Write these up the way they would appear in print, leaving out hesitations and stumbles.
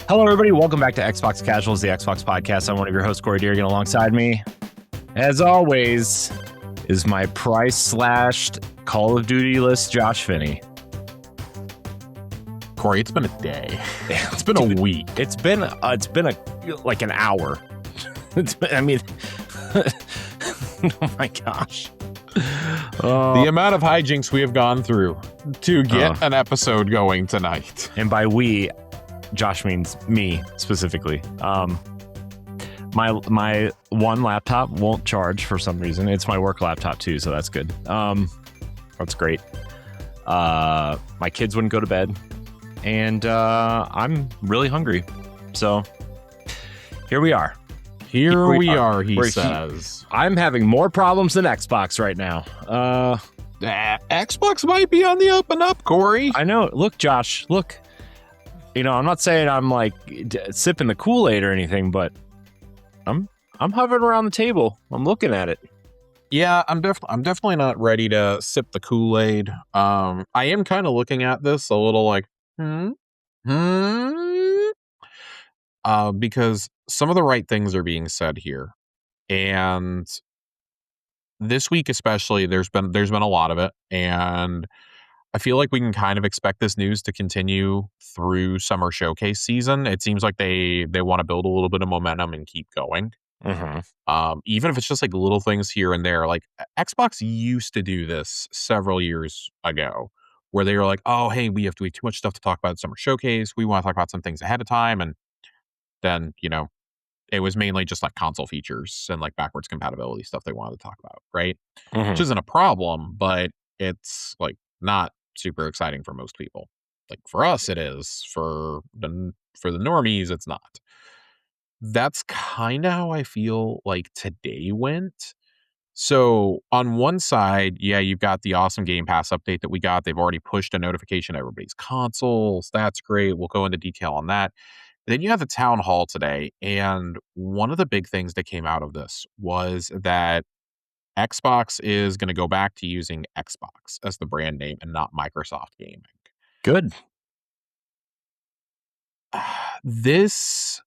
Hello, everybody. Welcome back to Xbox Casuals, the Xbox podcast. I'm one of your hosts, Corey Dirrig, and alongside me, as always, is my price-slashed Call of Duty list, Josh Finney. Corey, it's been a day. It's been a week. It's been like an hour. Oh my gosh. The amount of hijinks we have gone through to get an episode going tonight. And by we, Josh means me specifically. My one laptop won't charge for some reason. It's my work laptop too, so that's good. That's great. My kids wouldn't go to bed, and I'm really hungry. So here we are. Here we are, he says. I'm having more problems than Xbox right now. Xbox might be on the up and up, Corey. I know. Look, Josh, look. I'm not saying I'm like sipping the Kool-Aid or anything, but I'm hovering around the table. I'm looking at it. Yeah, I'm definitely not ready to sip the Kool-Aid. I am kind of looking at this a little like, because some of the right things are being said here, and this week especially, there's been a lot of it, and I feel like we can kind of expect this news to continue through summer showcase season. It seems like they want to build a little bit of momentum and keep going. Mm-hmm. Even if it's just like little things here and there. Like Xbox used to do this several years ago, where they were like, "Oh, hey, we have too much stuff to talk about at summer showcase. We want to talk about some things ahead of time." And then it was mainly just like console features and like backwards compatibility stuff they wanted to talk about, right? Mm-hmm. Which isn't a problem, but it's like not super exciting for most people. Like for us it is. For the normies it's not. That's kind of how I feel like today went. So on one side, yeah, you've got the awesome Game Pass update that we got. They've already pushed a notification to everybody's consoles. That's great. We'll go into detail on that. Then you have the town hall today, and one of the big things that came out of this was that Xbox is going to go back to using Xbox as the brand name and not Microsoft Gaming. Good. This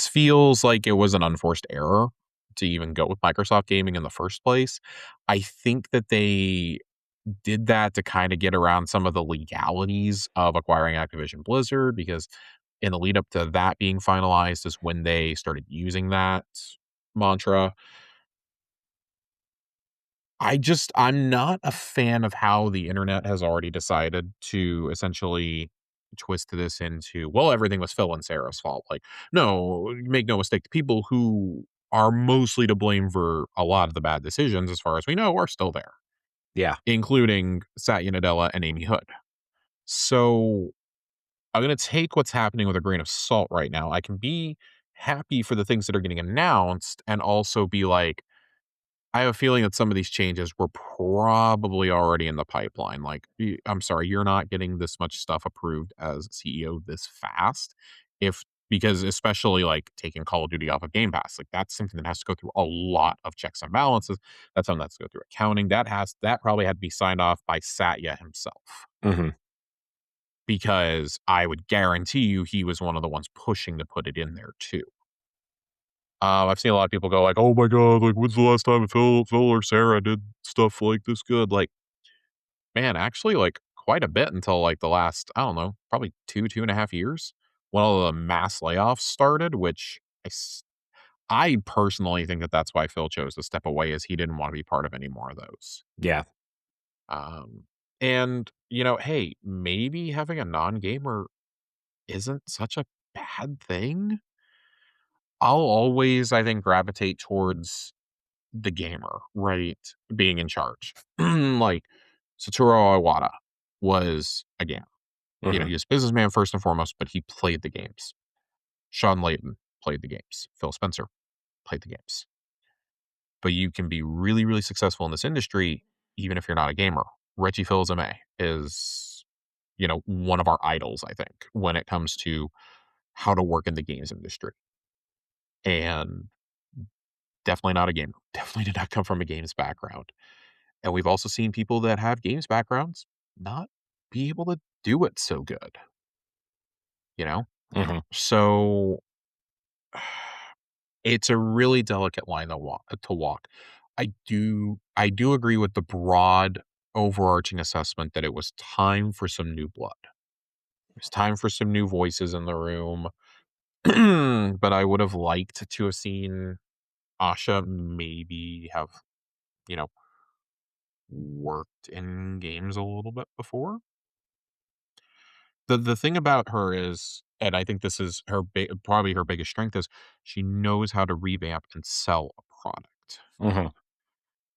feels like it was an unforced error to even go with Microsoft Gaming in the first place. I think that they did that to kind of get around some of the legalities of acquiring Activision Blizzard, because in the lead up to that being finalized is when they started using that mantra. I'm not a fan of how the internet has already decided to essentially twist this into, well, everything was Phil and Sarah's fault. Like, no, make no mistake, the people who are mostly to blame for a lot of the bad decisions, as far as we know, are still there. Yeah. Including Satya Nadella and Amy Hood. So I'm going to take what's happening with a grain of salt right now. I can be happy for the things that are getting announced and also be like, I have a feeling that some of these changes were probably already in the pipeline. Like, I'm sorry, you're not getting this much stuff approved as CEO this fast. Because especially like taking Call of Duty off of Game Pass, like that's something that has to go through a lot of checks and balances. That's something that's to go through accounting. That probably had to be signed off by Satya himself. Mm-hmm. Because I would guarantee you he was one of the ones pushing to put it in there too. I've seen a lot of people go like, "Oh my god, like when's the last time Phil or Sarah did stuff like this good?" Like, man, actually, like quite a bit until like the last, I don't know, probably 2.5 years when all the mass layoffs started. Which I personally think that that's why Phil chose to step away, is he didn't want to be part of any more of those. Yeah. And hey, maybe having a non-gamer isn't such a bad thing. I'll always, I think, gravitate towards the gamer, right, being in charge. Like Satoru Iwata was a gamer. Mm-hmm. He was a businessman first and foremost, but he played the games. Sean Layton played the games. Phil Spencer played the games. But you can be really, really successful in this industry even if you're not a gamer. Reggie Fils-Aimé is, one of our idols, I think, when it comes to how to work in the games industry. And definitely not a gamer. Definitely did not come from a games background. And we've also seen people that have games backgrounds not be able to do it so good. you know? Hmm. So it's a really delicate line to walk. I do agree with the broad overarching assessment that it was time for some new blood. It was time for some new voices in the room. But I would have liked to have seen Asha maybe have, you know, worked in games a little bit before. The thing about her is, and I think this is probably her biggest strength, is she knows how to revamp and sell a product. Hmm.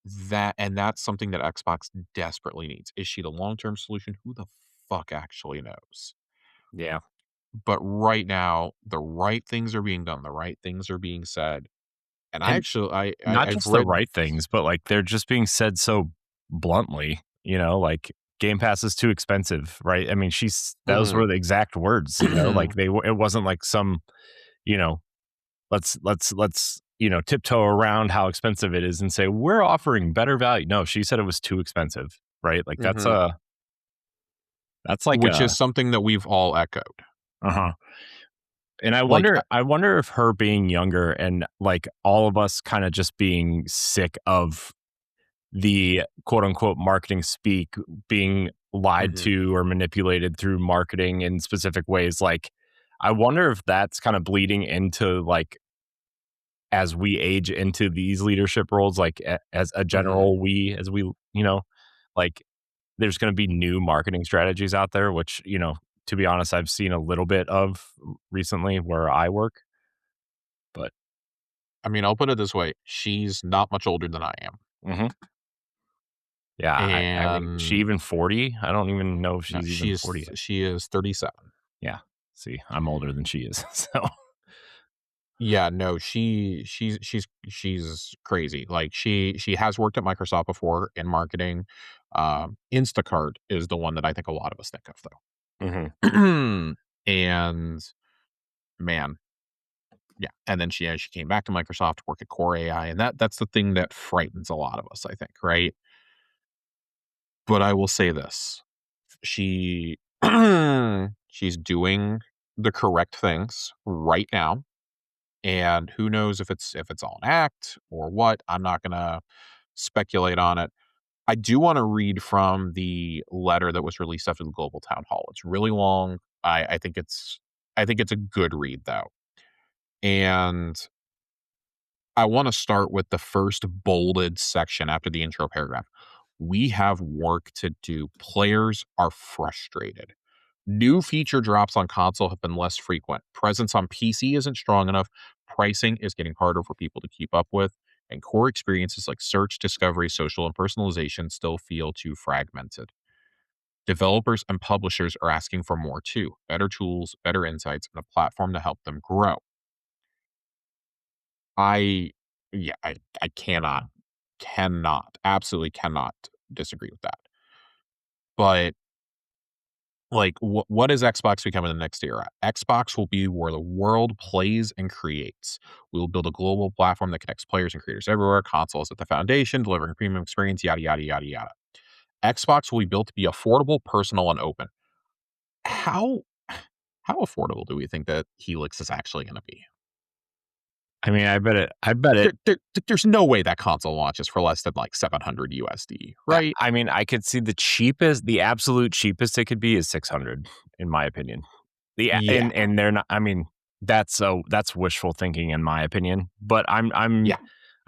That's something that Xbox desperately needs. Is she the long-term solution? Who the fuck actually knows? Yeah. But right now, the right things are being done, the right things are being said. And I And actually not I've just the read right things, but like they're just being said so bluntly, like Game Pass is too expensive, right? I mean, those Mhm. were the exact words, like it wasn't like some, you know, let's tiptoe around how expensive it is and say we're offering better value. No, she said it was too expensive, right? Like Mhm. that's like Which a is something that we've all echoed. uh-huh. And Like, I wonder if her being younger and like all of us kind of just being sick of the quote unquote marketing speak being lied mhm, to or manipulated through marketing in specific ways. Like, I wonder if that's kind of bleeding into like as we age into these leadership roles, like as a mhm. general as we, like there's going to be new marketing strategies out there, which, to be honest, I've seen a little bit of recently where I work, but I mean, I'll put it this way, she's not much older than I am, mhm. Yeah, I mean, she and even 40? I don't even know if no, she's even 40 yet. she is 37. Yeah. See, I'm older than she is. So, Yeah, no, she's crazy. Like, she has worked at Microsoft before in marketing. Instacart is the one that I think a lot of us think of, mhm. though. And, man, yeah, and then she came back to Microsoft to work at Core AI, and that's the thing that frightens a lot of us, I think, right? But I will say this, she she's doing the correct things right now, and who knows if it's all an act or what. I'm not gonna speculate on it. I do wanna read from the letter that was released after the global town hall. It's really long. I think it's a good read, though, and I want to start with the first bolded section after the intro paragraph. We have work to do. Players are frustrated. New feature drops on console have been less frequent. Presence on PC isn't strong enough. Pricing is getting harder for people to keep up with. And core experiences like search, discovery, social, and personalization still feel too fragmented. Developers and publishers are asking for more too, better tools, better insights, and a platform to help them grow. I yeah, I absolutely cannot disagree with that. But, like, what is Xbox becoming in the next era? Xbox will be where the world plays and creates. We will build a global platform that connects players and creators everywhere. Consoles at the foundation, delivering a premium experience, yada, yada, yada, yada. Xbox will be built to be affordable, personal, and open. How how affordable do we think that Helix is actually gonna be? I mean, I bet it There's no way that console launches for less than, like, 700 USD, right? I mean, I could see the absolute cheapest it could be is 600 in my opinion. Yeah, And they're not, I mean, that's wishful thinking in my opinion, but yeah.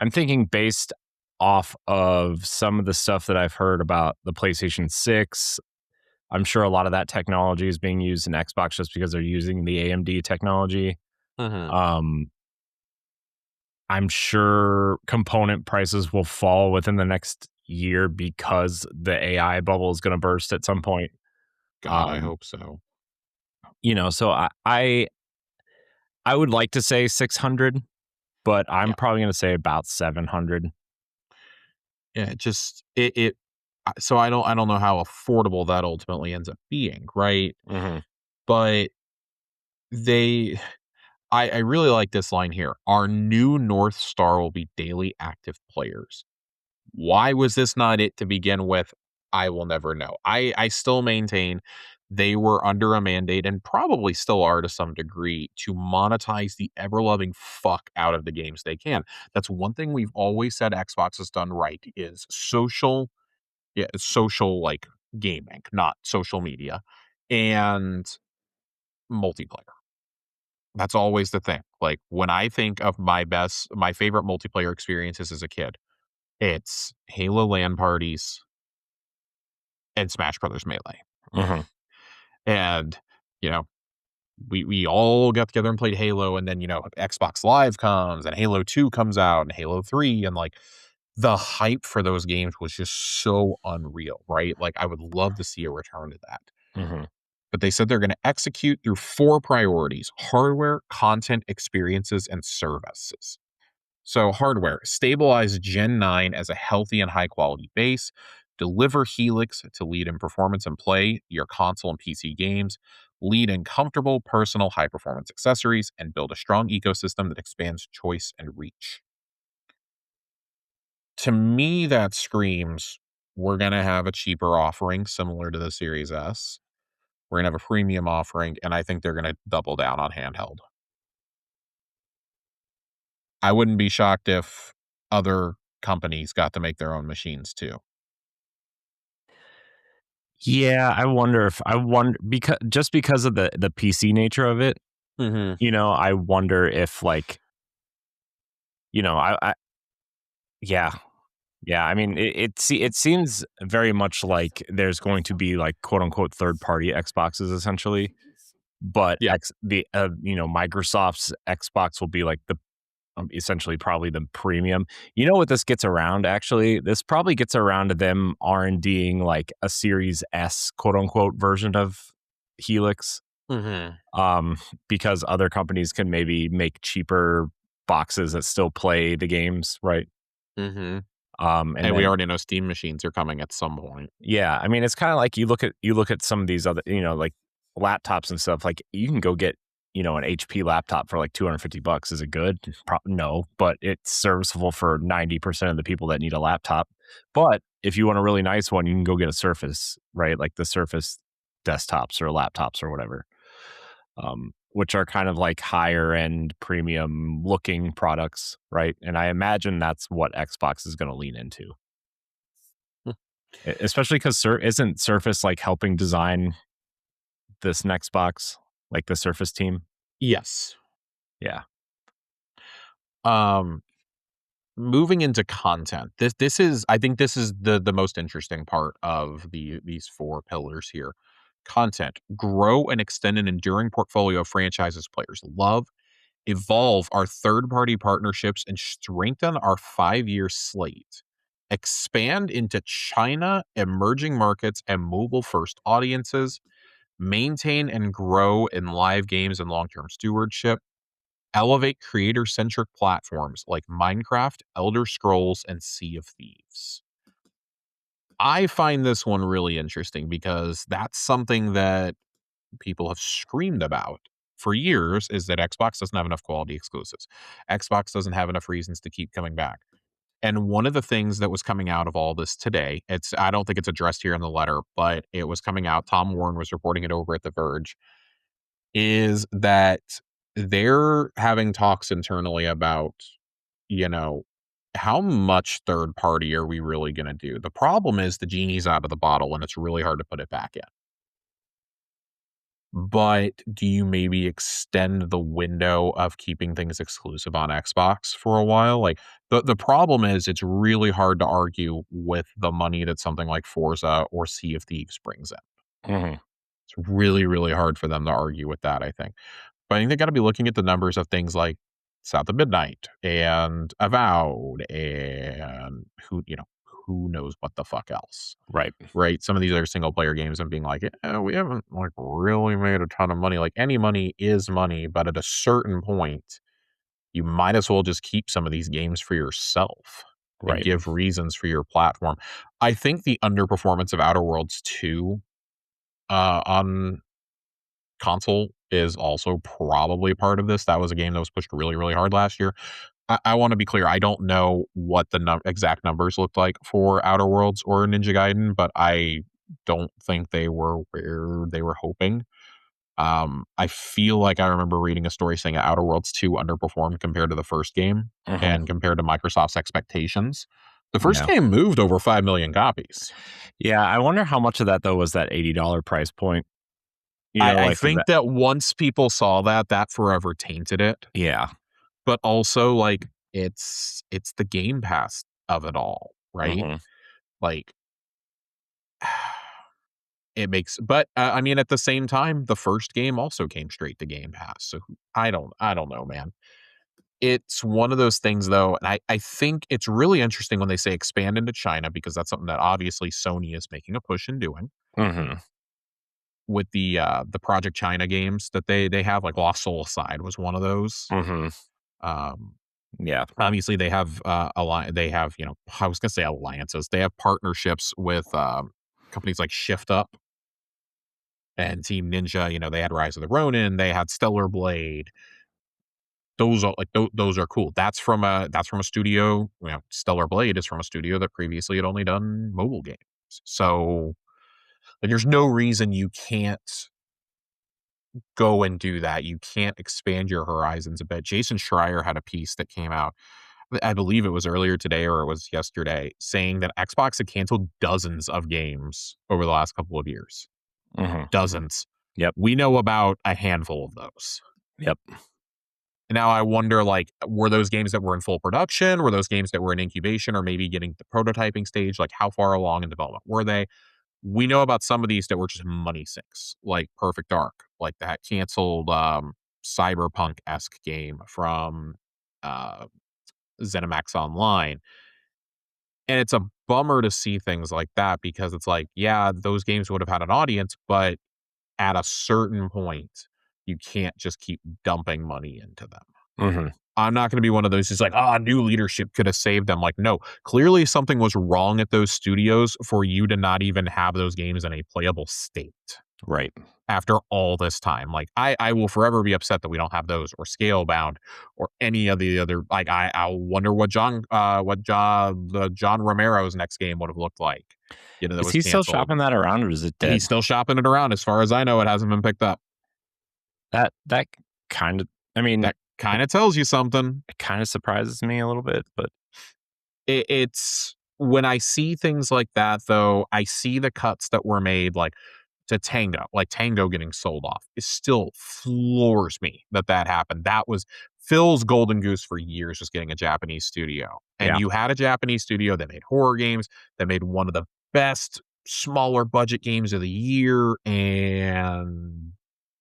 I'm thinking based off of some of the stuff that I've heard about the PlayStation 6. I'm sure a lot of that technology is being used in Xbox just because they're using the AMD technology. Mhm. Um, I'm sure component prices will fall within the next year because the AI bubble is going to burst at some point. God, I Um, hope so. so I would like to say 600, but I'm Yeah. probably going to say about 700. Yeah, it just it so I don't know how affordable that ultimately ends up being, right? Mhm. But they I really like this line here. Our new North Star will be daily active players. Why was this not it to begin with? I will never know. I still maintain they were under a mandate, and probably still are to some degree, to monetize the ever-loving fuck out of the games they can. That's one thing we've always said Xbox has done right, is social, yeah, social, like, gaming, not social media, and multiplayer. That's always the thing. Like, when I think of my favorite multiplayer experiences as a kid, it's Halo LAN parties and Smash Brothers Melee. Hmm. And, you know, we all got together and played Halo, and then, Xbox Live comes and Halo 2 comes out and Halo 3, and like the hype for those games was just so unreal, right? Like, I would love to see a return to that. Hmm. But they said they're going to execute through 4 priorities: hardware, content, experiences, and services. So, hardware, stabilize Gen 9 as a healthy and high quality base, deliver Helix to lead in performance and play your console and PC games, lead in comfortable, personal, high performance accessories, and build a strong ecosystem that expands choice and reach. To me, that screams we're going to have a cheaper offering similar to the Series S. We're going to have a premium offering, and I think they're going to double down on handheld. I wouldn't be shocked if other companies got to make their own machines too. Yeah, I wonder because of the PC nature of it, Mhm. I wonder if like, I yeah. Yeah, I mean, it seems very much like there's going to be like quote unquote third party Xboxes essentially, but Yeah. Microsoft's Xbox will be like the essentially probably the premium. You know what this gets around actually? This probably gets around to them R&Ding like a Series S quote unquote version of Helix. Mhm. Um, because other companies can maybe make cheaper boxes that still play the games, right? Mhm. And And we then already know Steam machines are coming at some point. yeah, I mean, it's kind of like you look at some of these other, like laptops and stuff. Like you can go get, an HP laptop for like $250. Is it good? No, but it's serviceable for 90% of the people that need a laptop. But if you want a really nice one, you can go get a Surface, right? Like the Surface desktops or laptops or whatever, which are kind of like higher end premium looking products, right? And I imagine that's what Xbox is going to lean into. Hmm. Especially because isn't Surface like helping design this next box, like the Surface team? Yes. Yeah. Um, Moving into content. This is, I think this is the most interesting part of these 4 pillars here. Content. Grow and extend an enduring portfolio of franchises players love, evolve our third-party partnerships, and strengthen our 5-year slate. Expand into China, emerging markets, and mobile-first audiences. Maintain and grow in live games and long-term stewardship. Elevate creator-centric platforms like Minecraft, Elder Scrolls, and Sea of Thieves. I find this one really interesting because that's something that people have screamed about for years, is that Xbox doesn't have enough quality exclusives. Xbox doesn't have enough reasons to keep coming back. And one of the things that was coming out of all this today, I don't think it's addressed here in the letter, but it was coming out. Tom Warren was reporting it over at The Verge, is that they're having talks internally about, you know, how much third party are we really going to do? The problem is the genie's out of the bottle and it's really hard to put it back in. But do you maybe extend the window of keeping things exclusive on Xbox for a while? Like, the problem is it's really hard to argue with the money that something like Forza or Sea of Thieves brings in. Hmm. It's really, really hard for them to argue with that, I think. But I think they gotta be looking at the numbers of things like South of Midnight and Avowed and who knows what the fuck else, Right. right? Some of these other single player games and being like, we haven't like really made a ton of money. Like, any money is money, but at a certain point, you might as well just keep some of these games for yourself and Right. give reasons for your platform. I think the underperformance of Outer Worlds 2 on console is also probably part of this. That was a game that was pushed really, really hard last year. I want to be clear. I don't know what the exact numbers looked like for Outer Worlds or Ninja Gaiden, but I don't think they were where they were hoping. I feel like I remember reading a story saying Outer Worlds 2 underperformed compared to the first game Mhm. and compared to Microsoft's expectations. The first Yeah. game moved over 5 million copies. Yeah, I wonder how much of that, though, was that $80 price point? I Like think that. that once people saw that, that forever tainted it. Yeah. But also, like, it's the Game Pass of it all, right? Mhm. Like, it makes, but I mean, at the same time, the first game also came straight to Game Pass. So I don't know, man. It's one of those things, though, and I think it's really interesting when they say expand into China because that's something that obviously Sony is making a push in doing Mhm. with the Project China games that they have. Like Lost Soul Aside was one of those. Mhm. Um, Yeah. Obviously, they have they have, I was gonna say alliances. They have partnerships with companies like Shift Up and Team Ninja. They had Rise of the Ronin. They had Stellar Blade. Those are like those are cool. That's from a studio. Stellar Blade is from a studio that previously had only done mobile games. So like, there's no reason you can't go and do that. You can't expand your horizons a bit. Jason Schreier had a piece that came out, I believe it was earlier today or it was yesterday, saying that Xbox had canceled dozens of games over the last couple of years. Mhm. Dozens. Yep. We know about a handful of those. Yep. Now I wonder, like, were those games that were in full production? Were those games that were in incubation or maybe getting the prototyping stage? Like, how far along in development were they? We know about some of these that were just money sinks, like Perfect Dark, like that canceled cyberpunk-esque game from uh, ZeniMax Online. And it's a bummer to see things like that because it's like, yeah, those games would have had an audience, but at a certain point, you can't just keep dumping money into them. Mhm. I'm not going to be one of those who's like, new leadership could have saved them. Like, no, clearly something was wrong at those studios for you to not even have those games in a playable state Right. after all this time. Like, I will forever be upset that we don't have those or Scalebound or any of the other. Like, I wonder what the John Romero's next game would have looked like. That Is was he still canceled. shopping that around, or is it dead? He's still shopping it around. As far as I know, it hasn't been picked up. That kind of, I mean, That kind of tells you something. it kind of surprises me a little bit, but It's when I see things like that, though, I see the cuts that were made, like to Tango, like Tango getting sold off. It still floors me that that happened. That was Phil's golden goose for years, was getting a Japanese studio. And yeah. you had a Japanese studio that made horror games, that made one of the best smaller budget games of the year, and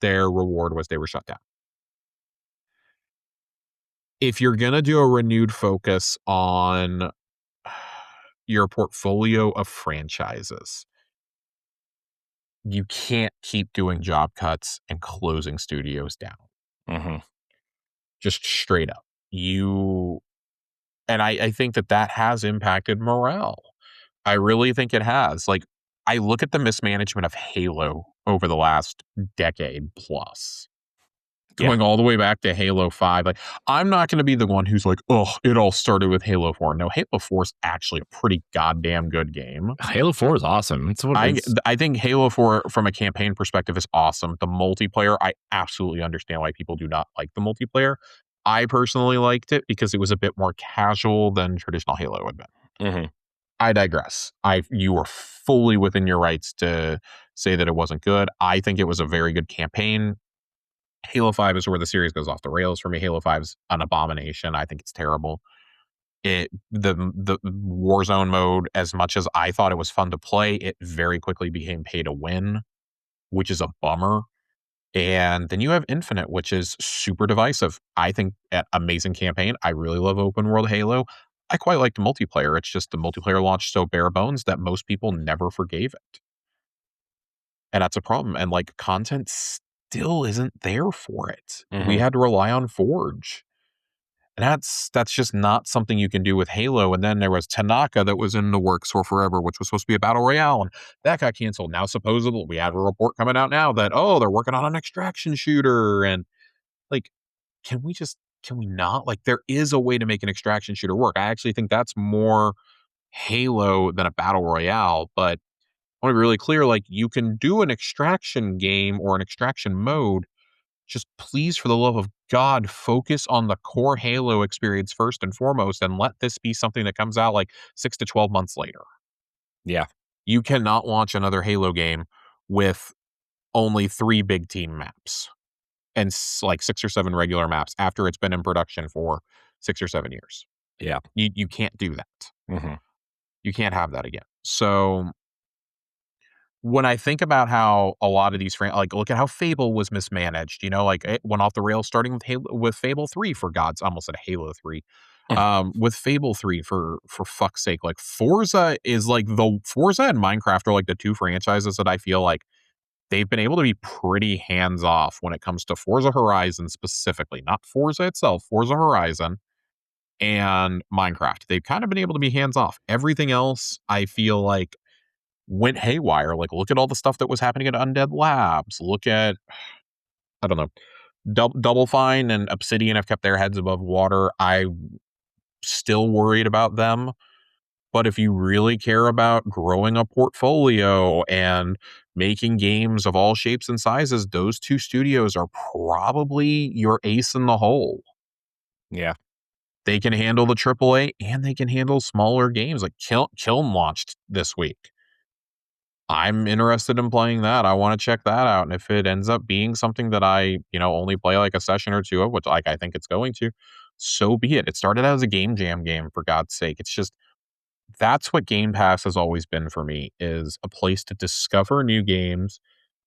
their reward was they were shut down. If you're going to do a renewed focus on your portfolio of franchises, you can't keep doing job cuts and closing studios down. Mhm. Just straight up. And I think that that has impacted morale. I really think it has. Like, I look at the mismanagement of Halo over the last decade plus, Yeah. going all the way back to Halo 5. Like, I'm not going to be the one who's like, oh, it all started with Halo 4. No, Halo 4 is actually a pretty goddamn good game. Halo 4 is awesome. It's what I it's I think Halo 4 from a campaign perspective is awesome. The multiplayer, I absolutely understand why people do not like the multiplayer. I personally liked it because it was a bit more casual than traditional Halo had been. Mhm. I digress. You were fully within your rights to say that it wasn't good. I think it was a very good campaign. Halo 5 is where the series goes off the rails for me. Halo 5 is an abomination. I think it's terrible. The Warzone mode, as much as I thought it was fun to play, it very quickly became pay to win, which is a bummer. And then you have Infinite, which is super divisive. I think amazing campaign. I really love open world Halo. I quite like the multiplayer. It's just the multiplayer launched so bare bones that most people never forgave it. And that's a problem. And like content still isn't there for it. We Mhm. had to rely on Forge. And that's just not something you can do with Halo. And then there was Tanaka that was in the works for forever, which was supposed to be a battle royale, and that got canceled. Now, supposedly, we have a report coming out now that they're working on an extraction shooter, and like, can we not? Like, there is a way to make an extraction shooter work. I actually think that's more Halo than a battle royale, but I want to be really clear, like, you can do an extraction game or an extraction mode. Just please, for the love of God, focus on the core Halo experience first and foremost, and let this be something that comes out like 6 to 12 months later. Yeah. You cannot launch another Halo game with only 3 big team maps and like 6 or 7 regular maps after it's been in production for 6 or 7 years. Yeah. You can't do that. Mm-hmm. You can't have that again. So when I think about how a lot of these like, look at how Fable was mismanaged, like, it went off the rails starting with Fable 3, for God's almost at Halo 3. With Fable 3, for fuck's sake, like, Forza is like Forza and Minecraft are like the 2 franchises that I feel like they've been able to be pretty hands off when it comes to Forza Horizon specifically, not Forza itself, Forza Horizon and Minecraft. They've kind of been able to be hands off. Everything else, I feel like, went haywire. Like, look at all the stuff that was happening at Undead Labs. Look at, I don't know, Double Fine and Obsidian have kept their heads above water. I'm still worried about them. But if you really care about growing a portfolio and making games of all shapes and sizes, those 2 studios are probably your ace in the hole. Yeah. They can handle the AAA and they can handle smaller games. Like, Kiln launched this week. I'm interested in playing that. I want to check that out. And if it ends up being something that I, only play like a session or 2 of, which, like, I think it's going to, so be it. It started out as a game jam game, for God's sake. It's just, that's what Game Pass has always been for me, is a place to discover new games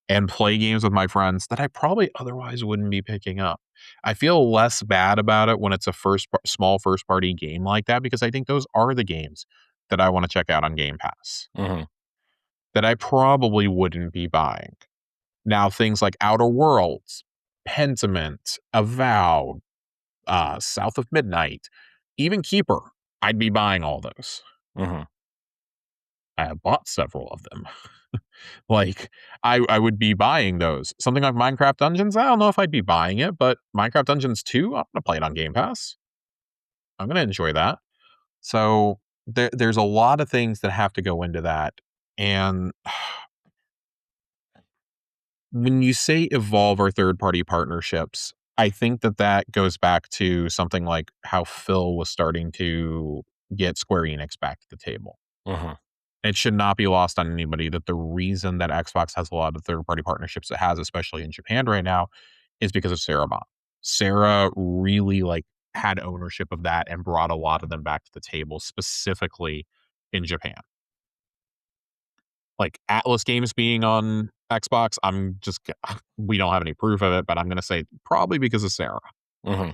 and play games with my friends that I probably otherwise wouldn't be picking up. I feel less bad about it when it's a small first party game like that, because I think those are the games that I want to check out on Game Pass Mm-hmm. that I probably wouldn't be buying. Now, things like Outer Worlds, Pentiment, Avowed, South of Midnight, even Keeper, I'd be buying all those. Mm-hmm. I have bought several of them. Like, I would be buying those. Something like Minecraft Dungeons, I don't know if I'd be buying it, but Minecraft Dungeons 2, I'm going to play it on Game Pass. I'm going to enjoy that. So there's a lot of things that have to go into that. And when you say evolve our third-party partnerships, I think that goes back to something like how Phil was starting to get Square Enix back to the table. Mm-hmm. It should not be lost on anybody that the reason that Xbox has a lot of third-party partnerships it has, especially in Japan right now, is because of Sarah Bond. Sarah really, like, had ownership of that and brought a lot of them back to the table, specifically in Japan. Like, Atlas Games being on Xbox, we don't have any proof of it, but I'm going to say probably because of Sarah. Mm-hmm.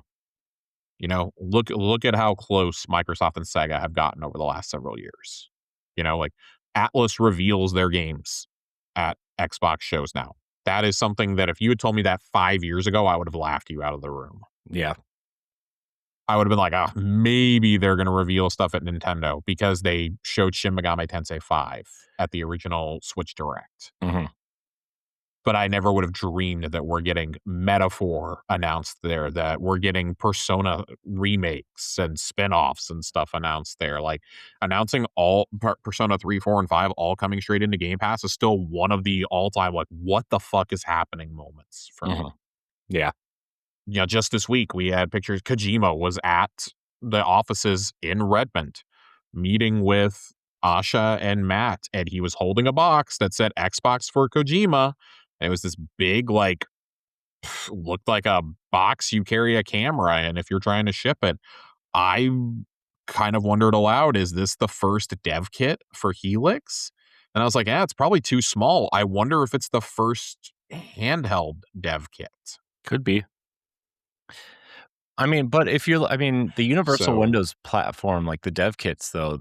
Look at how close Microsoft and Sega have gotten over the last several years. Like, Atlas reveals their games at Xbox shows now. That is something that if you had told me that 5 years ago, I would have laughed you out of the room. Yeah. I would have been like, oh, maybe they're going to reveal stuff at Nintendo because they showed Shin Megami Tensei 5 at the original Switch Direct. Mm-hmm. But I never would have dreamed that we're getting Metaphor announced there, that we're getting Persona remakes and spin-offs and stuff announced there. Like, announcing all Persona 3, 4, and 5 all coming straight into Game Pass is still one of the all-time, like, what the fuck is happening moments for me. Yeah. Just this week, we had pictures. Kojima was at the offices in Redmond meeting with Asha and Matt, and he was holding a box that said Xbox for Kojima. And it was this big, like, looked like a box you carry a camera in if you're trying to ship it. I kind of wondered aloud, is this the first dev kit for Helix? And I was like, yeah, it's probably too small. I wonder if it's the first handheld dev kit. Could be. I mean, but the Universal Windows platform, like the dev kits, though,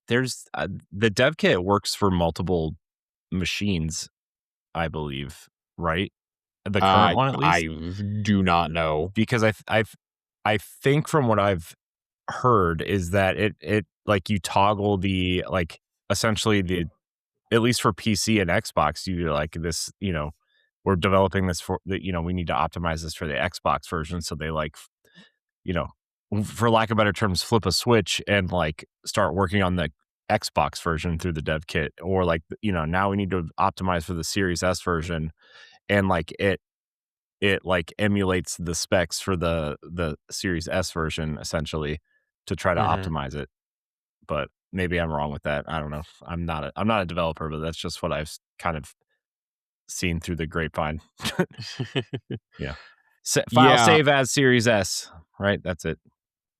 there's the dev kit works for multiple machines, I believe, right? The current one, at least. I do not know, because I think from what I've heard is that it like you toggle the, like, essentially the, at least for PC and Xbox, you like this, we're developing this for the, we need to optimize this for the Xbox version. So they, like, for lack of better terms, flip a switch and, like, start working on the Xbox version through the dev kit, or like, now we need to optimize for the Series S version, and like it like emulates the specs for the Series S version essentially to try to Mhm. optimize it. But maybe I'm wrong with that. I don't know. I'm not a developer, but that's just what I've kind of seen through the grapevine. Yeah. File Yeah, save as Series S, right? That's it.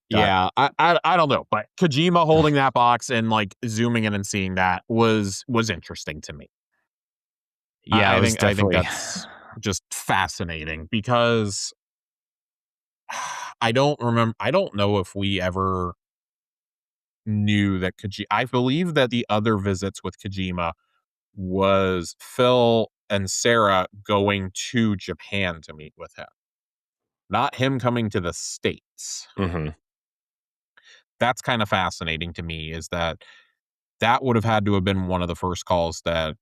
Dot. yeah. I don't know, but Kojima holding that box and like zooming in and seeing that was interesting to me. Yeah, it was I think definitely. that's just fascinating because I don't know if we ever knew that Kojima. I believe that the other visits with Kojima was Phil and Sarah going to Japan to meet with him, not him coming to the States. Mhm. That's kind of fascinating to me, is that that would have had to have been one of the first calls that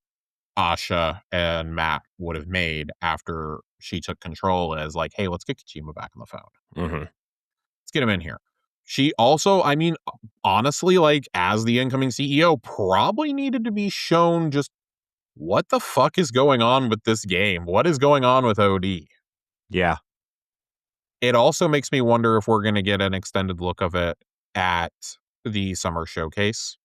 Asha and Matt would have made after she took control, as like, hey, let's get Kojima back on the phone. Mhm. Let's get him in here. She also, I mean, honestly, like as the incoming CEO, probably needed to be shown just what the fuck is going on with this game? What is going on with OD? Yeah. It also makes me wonder if we're going to get an extended look of it at the summer showcase,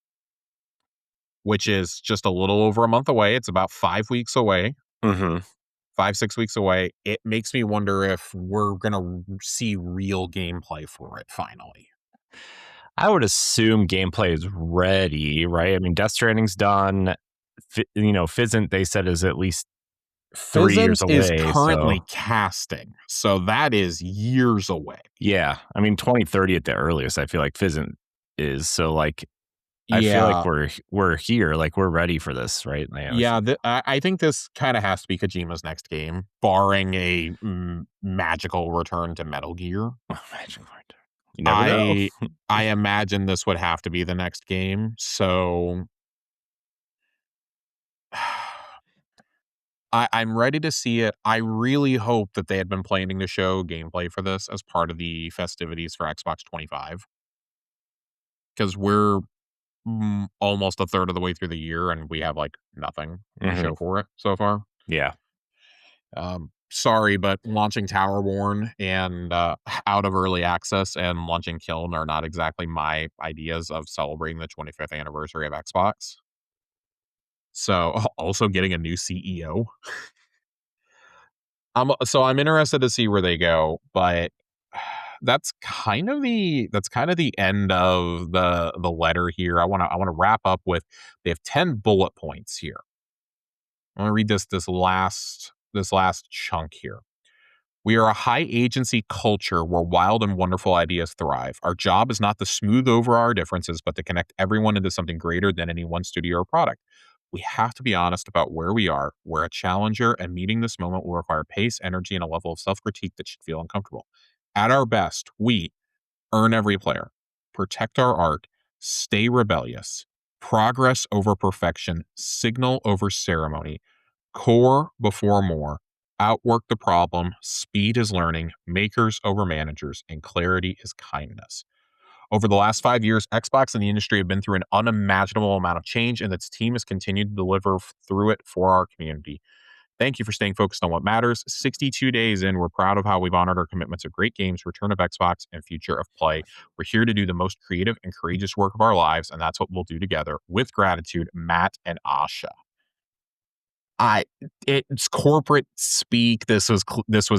which is just a little over a month away. It's about 5 weeks away, Mhm. 5, 6 weeks away. It makes me wonder if we're going to see real gameplay for it finally. I would assume gameplay is ready, right? I mean, Death Stranding's done. Fizzant, they said, is at least 3 years Pheasant is away. So currently casting, so that is years away. yeah, I mean, 2030 at the earliest. I feel like Fizzant is. So like, I feel like Yeah, we're here, like we're ready for this, right? yeah. I think this kind of has to be Kojima's next game, barring a magical return to Metal Gear. Imagine Lord. You never know. I I imagine this would have to be the next game. So I'm ready to see it. I really hope that they had been planning to show gameplay for this as part of the festivities for Xbox 25, because we're almost a third of the way through the year and we have like nothing to Hmm. show for it so far. Yeah. Sorry, but launching Towerborn and out of early access and launching Kiln are not exactly my ideas of celebrating the 25th anniversary of Xbox. So also getting a new CEO. I'm interested to see where they go, but that's kind of the end of the letter here. I want to wrap up with, they have 10 bullet points here. I want to read this last chunk here. We are a high agency culture where wild and wonderful ideas thrive. Our job is not to smooth over our differences, but to connect everyone into something greater than any one studio or product. We have to be honest about where we are. We're a challenger, and meeting this moment will require pace, energy, and a level of self critique that should feel uncomfortable. At our best, we earn every player, protect our art, stay rebellious, progress over perfection, signal over ceremony, core before more, outwork the problem, speed is learning, makers over managers, and clarity is kindness. Over the last 5 years, Xbox and the industry have been through an unimaginable amount of change, and its team has continued to deliver through it for our community. Thank you for staying focused on what matters. 62 days in, we're proud of how we've honored our commitments of great games, return of Xbox, and future of play. We're here to do the most creative and courageous work of our lives, and that's what we'll do together. With gratitude, Matt and Asha. I It's corporate speak. This was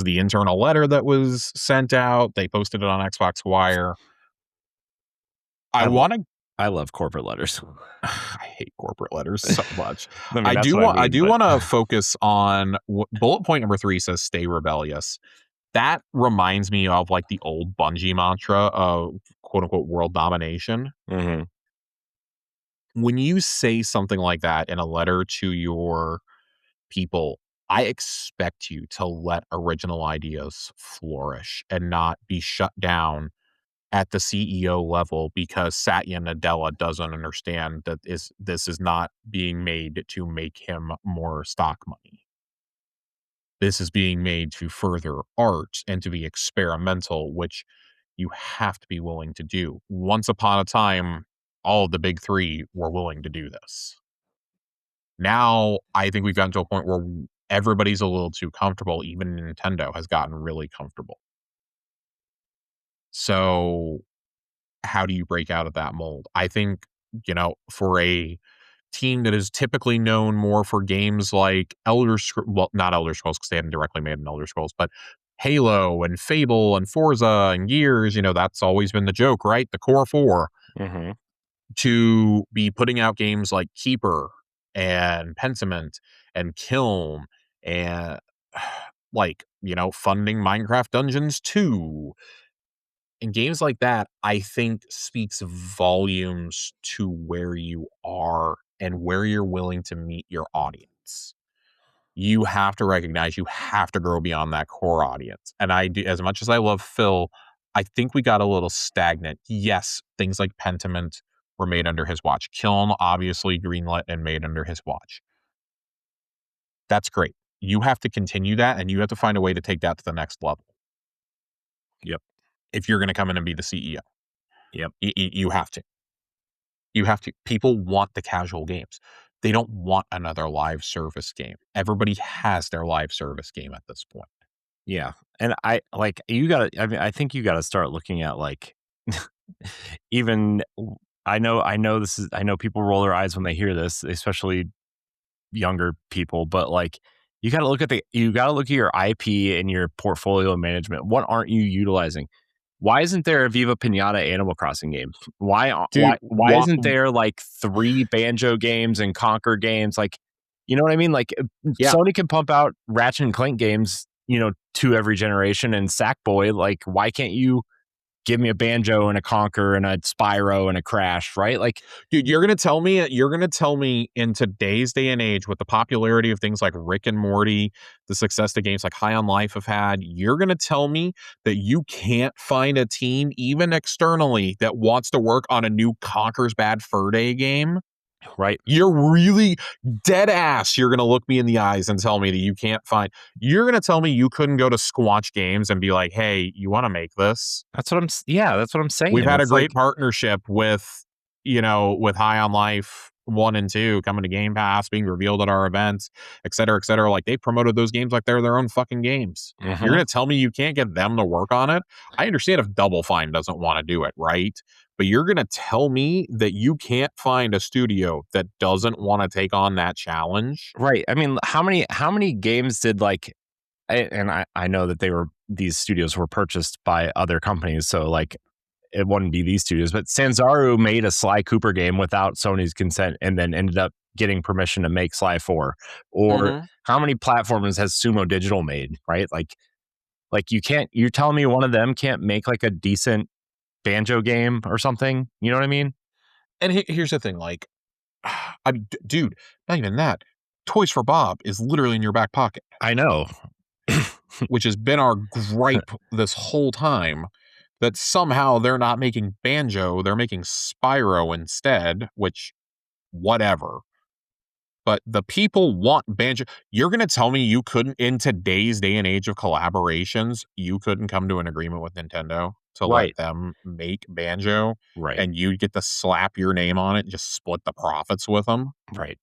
the internal letter that was sent out. They posted it on Xbox Wire. I I love want to I love corporate letters. I hate corporate letters so much. I mean, that's what I I mean, do but want to focus on bullet point number 3 says stay rebellious. That reminds me of like the old Bungie mantra of quote unquote world domination. mhm. When you say something like that in a letter to your people, I expect you to let original ideas flourish and not be shut down at the CEO level because Satya Nadella doesn't understand that this is not being made to make him more stock money. This is being made to further art and to be experimental, which you have to be willing to do. Once upon a time, all of the big three were willing to do this. Now, I think we've gotten to a point where everybody's a little too comfortable. Even Nintendo has gotten really comfortable. So, how do you break out of that mold? I think, for a team that is typically known more for games like not Elder Scrolls because they haven't directly made an Elder Scrolls, but Halo and Fable and Forza and Gears, that's always been the joke, right? The core four. Mm-hmm. To be putting out games like Keeper and Pentiment and Kiln and funding Minecraft Dungeons 2 and games like that, I think speaks volumes to where you are and where you're willing to meet your audience. You have to recognize you have to grow beyond that core audience. And I do, as much as I love Phil, I think we got a little stagnant. Yes, things like Pentiment were made under his watch. Kiln, obviously, greenlit and made under his watch. That's great. You have to continue that, and you have to find a way to take that to the next level. Yep. If you're going to come in and be the CEO. Yep. You have to. You have to. People want the casual games. They don't want another live service game. Everybody has their live service game at this point. Yeah. And I think you gotta start looking at even I know people roll their eyes when they hear this, especially younger people, but you gotta look at your IP and your portfolio management. What aren't you utilizing? Why isn't there a Viva Pinata Animal Crossing game? Why isn't there 3 Banjo games and Conquer games? You know what I mean? Sony can pump out Ratchet and Clank games, 2 every generation, and Sackboy. Why can't you give me a Banjo and a Conquer and a Spyro and a Crash, right? Dude, you're gonna tell me in today's day and age, with the popularity of things like Rick and Morty, the success that games like High on Life have had, you're gonna tell me that you can't find a team, even externally, that wants to work on a new Conker's Bad Fur Day game? Right. You're really dead ass. You're going to look me in the eyes and tell me that you can't find. You're going to tell me you couldn't go to Squanch Games and be like, "Hey, you want to make this?" That's what I'm saying. We've had a great partnership with High on Life 1 and 2 coming to Game Pass, being revealed at our events, et cetera, et cetera. They promoted those games like they're their own fucking games. Mm-hmm. You're going to tell me you can't get them to work on it? I understand if Double Fine doesn't want to do it, right? But you're going to tell me that you can't find a studio that doesn't want to take on that challenge? Right. I mean, how many games did I know that these studios were purchased by other companies, so it wouldn't be these studios, but Sanzaru made a Sly Cooper game without Sony's consent and then ended up getting permission to make Sly 4. Or how many platformers has Sumo Digital made, right? You're telling me one of them can't make a decent Banjo game or something? You know what I mean? And here's the thing, dude, not even that. Toys for Bob is literally in your back pocket. I know. Which has been our gripe this whole time, that somehow they're not making Banjo, they're making Spyro instead, which, whatever. But the people want Banjo. You're going to tell me you couldn't, in today's day and age of collaborations, you couldn't come to an agreement with Nintendo to let them make Banjo, and you get to slap your name on it and just split the profits with them? Right.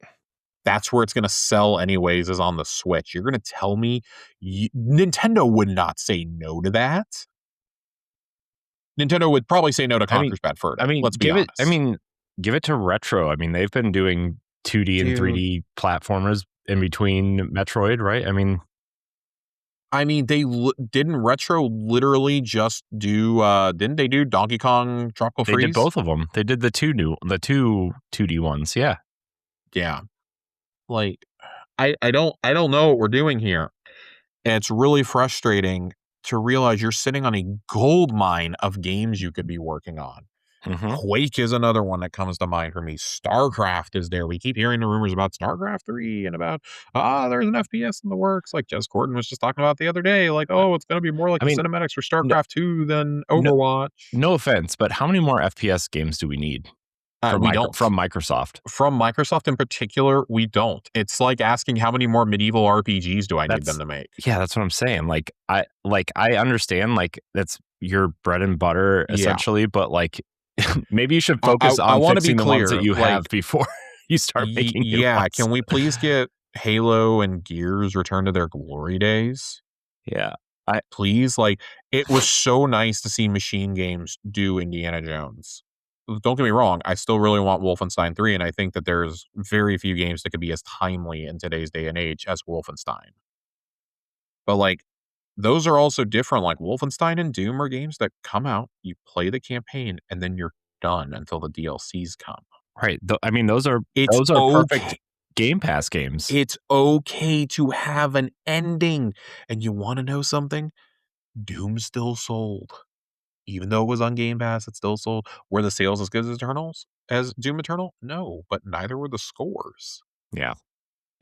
That's where it's going to sell anyways, is on the Switch. You're going to tell me Nintendo would not say no to that? Nintendo would probably say no to Conker's Bad Fur Day. Let's be honest. Give it to Retro. I mean, they've been doing 2D and 3D platformers in between Metroid, right? Didn't Retro literally just do, didn't they do Donkey Kong Tropical Freeze? They did both of them. They did the two 2D ones. Yeah. Yeah. I don't know what we're doing here. And it's really frustrating to realize you're sitting on a gold mine of games you could be working on. Mm-hmm. Quake is another one that comes to mind for me. StarCraft is there. We keep hearing the rumors about StarCraft 3 and about, there's an FPS in the works, like Jez Corden was just talking about the other day. It's going to be more like the cinematics for StarCraft 2 than Overwatch. No offense, but how many more FPS games do we need? From Microsoft. From Microsoft in particular, we don't. It's like asking how many more medieval RPGs do I need them to make? Yeah, that's what I'm saying. I understand that's your bread and butter essentially, but Maybe you should I focus I on want to be fixing the ones that clear, you like, have before you start making new yeah, ones. can we please get Halo and Gears return to their glory days? Yeah. I Please, like, it was so nice to see Machine Games do Indiana Jones. Don't get me wrong, I still really want Wolfenstein 3, and I think that there's very few games that could be as timely in today's day and age as Wolfenstein. But, like, those are also different, like, Wolfenstein and Doom are games that come out, you play the campaign, and then you're done until the DLCs come. right. I mean, those are It's perfect okay Game Pass games. it's okay to have an ending, and you wanna know something? Doom still sold. Even though it was on Game Pass, it still sold. Were the sales as good as Eternals as Doom Eternal? No, but neither were the scores. Yeah.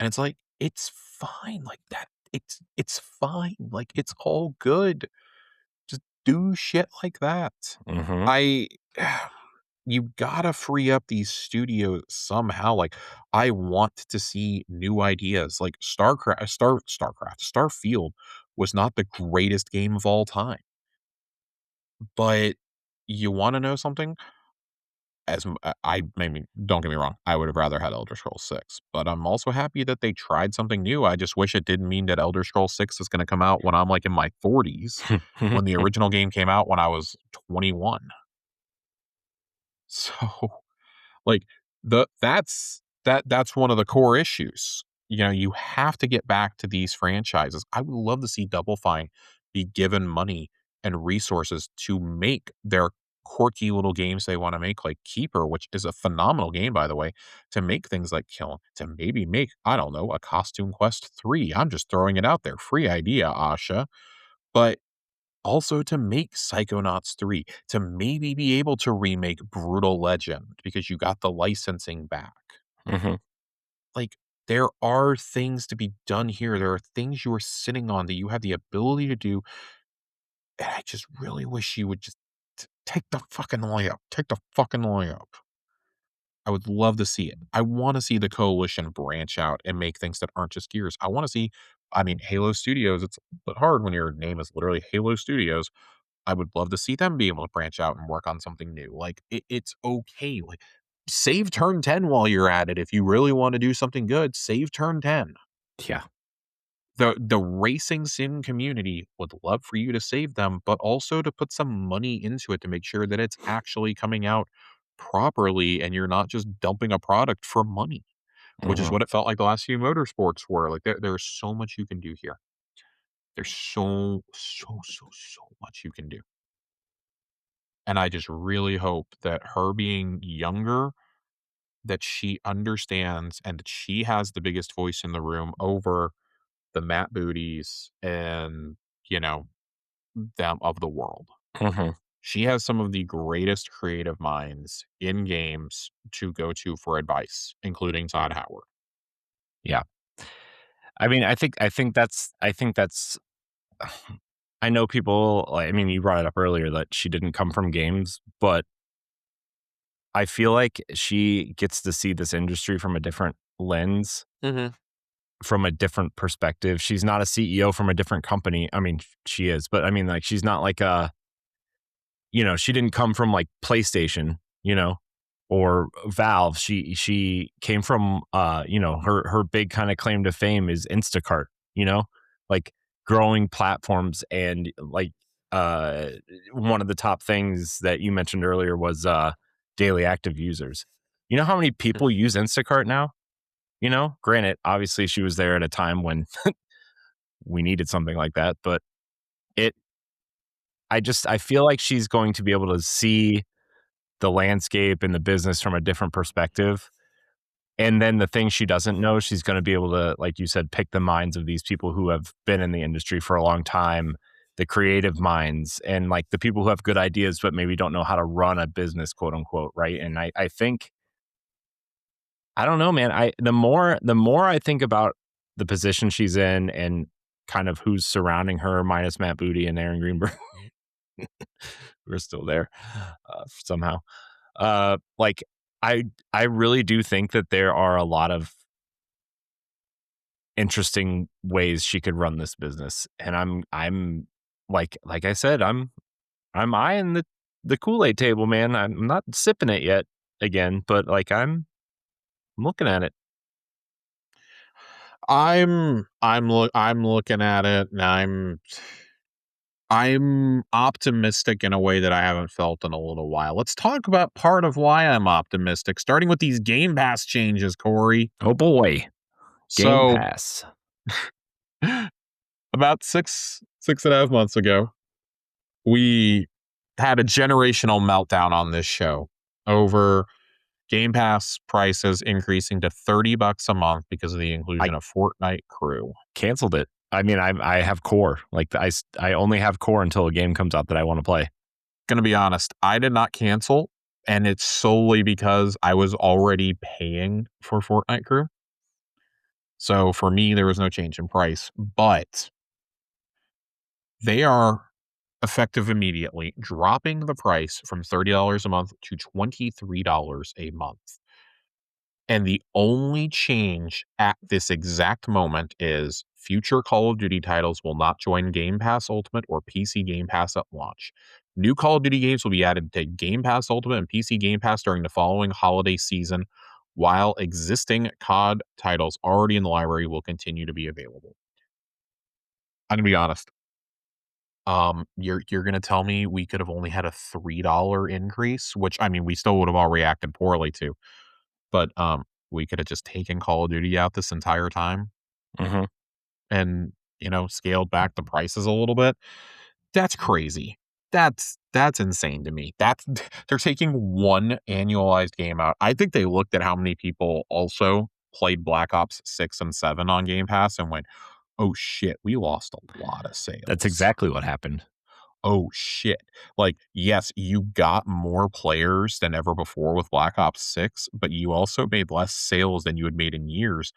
And it's like, it's fine like that. It's fine. Like, it's all good. Just do shit like that. Mhm. I you gotta free up these studios somehow. Like, I want to see new ideas. Like Starfield was not the greatest game of all time. But you wanna know something? I mean, don't get me wrong, I would have rather had Elder Scrolls 6, but I'm also happy that they tried something new. I just wish it didn't mean that Elder Scrolls 6 is gonna come out when I'm, like, in my 40s, when the original game came out when I was 21. So, like, that's one of the core issues. You know, you have to get back to these franchises. I would love to see Double Fine be given money and resources to make their quirky little games they wanna make, like Keeper, which is a phenomenal game, by the way, to make things like Kill, to maybe make, I don't know, a Costume Quest 3. I'm just throwing it out there. Free idea, Asha. But also to make Psychonauts 3, to maybe be able to remake Brutal Legend because you got the licensing back. Mhm. Like, there are things to be done here. There are things you are sitting on that you have the ability to do, and I just really wish you would just take the fucking layup. Take the fucking layup. I would love to see it. I wanna see the coalition branch out and make things that aren't just Gears. I wanna see, I mean, Halo Studios, it's a bit hard when your name is literally Halo Studios. I would love to see them be able to branch out and work on something new. Like, it's okay. Like, save turn 10 while you're at it. If you really want to do something good, save turn 10. Yeah. The racing sim community would love for you to save them, but also to put some money into it to make sure that it's actually coming out properly and you're not just dumping a product for money, which is Mhm. what it felt like the last few motorsports were. Like, there's so much you can do here. There's so much you can do. And I just really hope that her being younger, that she understands and that she has the biggest voice in the room over the Matt Booties and, you know, them of the world. Mhm. She has some of the greatest creative minds in games to go to for advice, including Todd Howard. Yeah. I mean, I think that's I know people, like, I mean, you brought it up earlier that she didn't come from games, but I feel like she gets to see this industry from a different lens, Mhm. from a different perspective. She's not a CEO from a different company. I mean, she is, but I mean, like, she's not like a, she didn't come from like PlayStation, or Valve. She came from, her big kind of claim to fame is Instacart, like growing platforms, and like, uh one of the top things that you mentioned earlier was daily active users. You know how many Mhm. people use Instacart now? Granted, obviously she was there at a time when we needed something like that, but it I feel like she's going to be able to see the landscape and the business from a different perspective. And then the things she doesn't know, she's going to be able to, like you said, pick the minds of these people who have been in the industry for a long time, the creative minds, and like the people who have good ideas, but maybe don't know how to run a business, quote unquote. Right. And I think, I don't know, man. The more I think about the position she's in and kind of who's surrounding her, minus Matt Booty and Aaron Greenberg, we're still there somehow. Like, I I really do think that there are a lot of interesting ways she could run this business, and I'm like I said, I'm eyeing the Kool-Aid table, man. I'm not sipping it yet again, but like I'm looking at it. I'm looking at it, and I'm optimistic in a way that I haven't felt in a little while. Let's talk about part of why I'm optimistic, starting with these Game Pass changes, Corey. Oh boy, Game So Pass. about six and a half months ago, we had a generational meltdown on this show over Game Pass prices increasing to $30 a month because of the inclusion of Fortnite Crew. Canceled it. I mean, I have core. Like I only have core until a game comes out that I want to play. Gonna be honest, I did not cancel, and it's solely because I was already paying for Fortnite Crew. So for me, there was no change in price, but they are effective immediately, dropping the price from $30 a month to $23 a month. And the only change at this exact moment is future Call of Duty titles will not join Game Pass Ultimate or PC Game Pass at launch. New Call of Duty games will be added to Game Pass Ultimate and PC Game Pass during the following holiday season, while existing COD titles already in the library will continue to be available. I'm gonna be honest. You're gonna tell me we could have only had a $3 increase, which I mean we still would have all reacted poorly to. But, we could have just taken Call of Duty out this entire time Mm-hmm. and, scaled back the prices a little bit. That's crazy. That's insane to me. That's they're taking one annualized game out. I think they looked at how many people also played Black Ops 6 and 7 on Game Pass and went, "Oh, shit, we lost a lot of That's sales." exactly what happened. Oh, shit. Like, yes, you got more players than ever before with Black Ops 6, but you also made less sales than you had made in years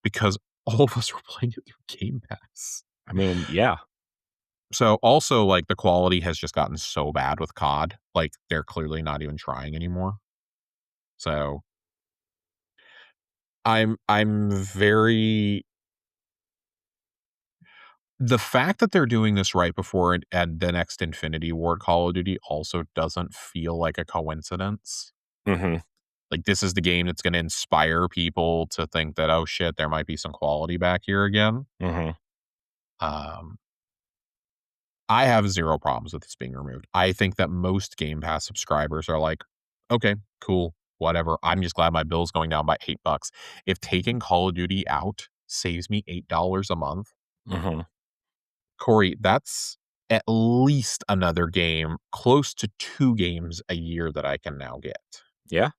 because all of us were playing it through Game Pass. I mean, yeah. So, also, like, the quality has just gotten so bad with COD. Like, they're clearly not even trying anymore. So, I'm very the fact that they're doing this right before it and the next Infinity Ward Call of Duty also doesn't feel like a coincidence. Mm-hmm. Like, this is the game that's gonna inspire people to think that, "Oh, shit, there might be some quality back here again." Mm-hmm. Um, I have 0 problems with this being removed. I think that most Game Pass subscribers are like, "Okay, cool, whatever. I'm just glad my bill's going down by $8." If taking Call of Duty out saves me $8 a month, Mm-hmm. Corey, that's at least another game, close to 2 games a year that I can now get. Yeah.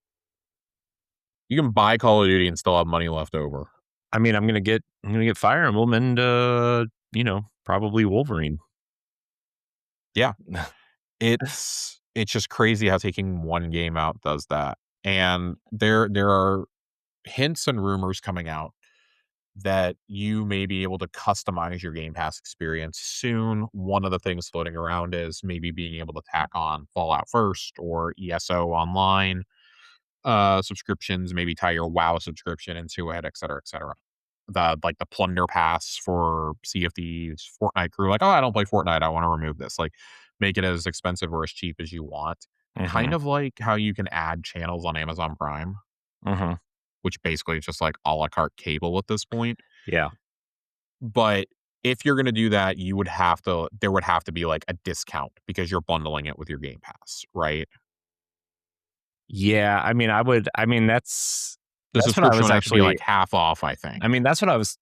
You can buy Call of Duty and still have money left over. I mean, I'm gonna get Fire Emblem and probably Wolverine. Yeah. It's just crazy how taking one game out does that. And there are hints and rumors coming out that you may be able to customize your Game Pass experience soon. One of the things floating around is maybe being able to tack on Fallout First or ESO Online subscriptions, maybe tie your WoW subscription into it, et cetera, et cetera. The plunder pass for Sea of Thieves, Fortnite Crew, like, oh, I don't play Fortnite, I want to remove this. Like, make it as expensive or as cheap as you want. Mm-hmm. Kind of like how you can add channels on Amazon Prime, Mm-hmm. which basically is just like a la carte cable at this point. Yeah. But if you're gonna do that, there would have to be like a discount because you're bundling it with your Game Pass, right? Yeah. I mean, The that's what I subscription was would have to be actually. like half off, I think. I mean, that's what I was.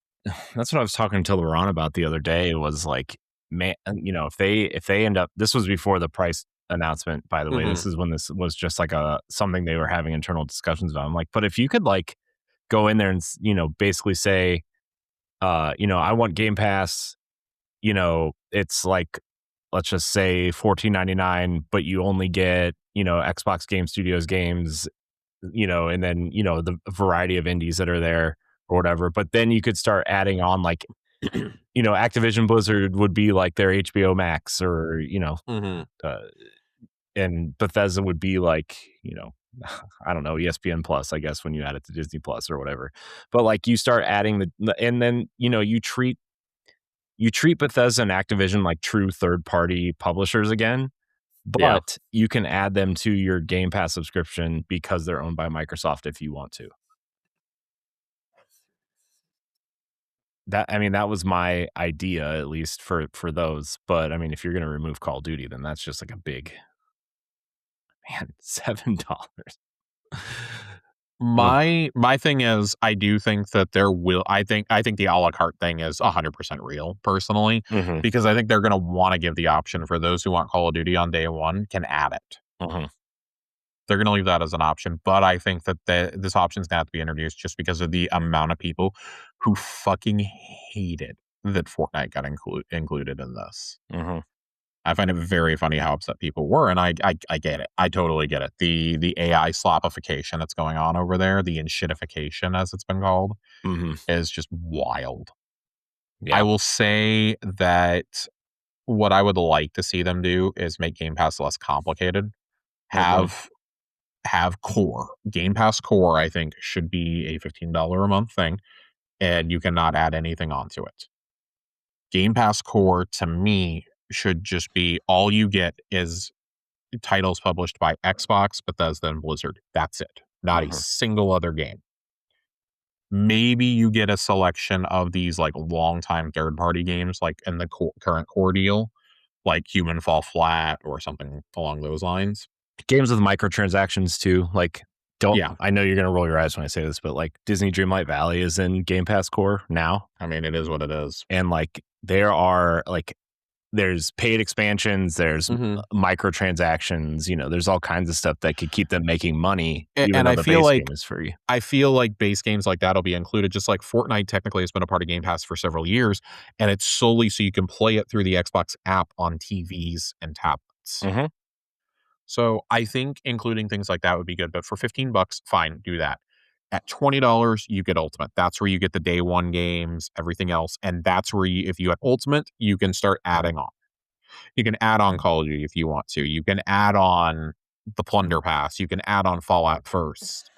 That's what I was talking to LeBron about the other day. Was like, man, if they end up. This was before the price announcement. By the way, Mhm. this is when this was just like a something they were having internal discussions about. I'm like, but if you could like go in there and basically say, I want Game Pass. It's like, let's just say $14.99, but you only get Xbox Game Studios games, and then the variety of indies that are there or whatever. But then you could start adding on like Activision Blizzard would be like their HBO Max, or Mhm. uh, and Bethesda would be like I don't know, ESPN Plus, I guess, when you add it to Disney Plus or whatever. But like you start adding and then you treat Bethesda and Activision like true third party publishers again. but you can add them to your Game Pass subscription because they're owned by Microsoft if you want to. That was my idea, at least for those. But I mean, if you're going to remove Call of Duty, then that's just like a big, man, $7. My thing is, I do think that I think the a la carte thing is 100% real, personally, Mm-hmm. because I think they're going to want to give the option for those who want Call of Duty on day one can add it. Mm-hmm. They're going to leave that as an option, but I think that this option is going to have to be introduced just because of the amount of people who fucking hated that Fortnite got included in this. Mm-hmm. I find it very funny how upset people were, and I get it. I totally get it. The AI slopification that's going on over there, the enshittification as it's been called, Mm-hmm. is just wild. Yeah. I will say that what I would like to see them do is make Game Pass less complicated. Have core. Game Pass core, I think, should be a $15 a month thing, and you cannot add anything onto it. Game Pass core, to me, should just be all you get is titles published by Xbox, Bethesda, and Blizzard. That's it. Not a single other game. Maybe you get a selection of these like long-time third-party games, like in the current core deal, like Human Fall Flat or something along those lines. Games with microtransactions too. Like, Yeah. I know you're gonna roll your eyes when I say this, but like Disney Dreamlight Valley is in Game Pass core now. I mean, it is what it is. And like there are like there's paid expansions, there's microtransactions, there's all kinds of stuff that could keep them making money. And I feel like game is free. I feel like base games like that'll be included, just like Fortnite technically has been a part of Game Pass for several years, and it's solely so you can play it through the Xbox app on TVs and tablets. Mm-hmm. So I think including things like that would be good, but for $15, fine, do that. At $20, you get Ultimate. That's where you get the day one games, everything else, and that's where if you have Ultimate, you can start adding on. You can add on Call of Duty if you want to. You can add on the Plunder Pass. You can add on Fallout First.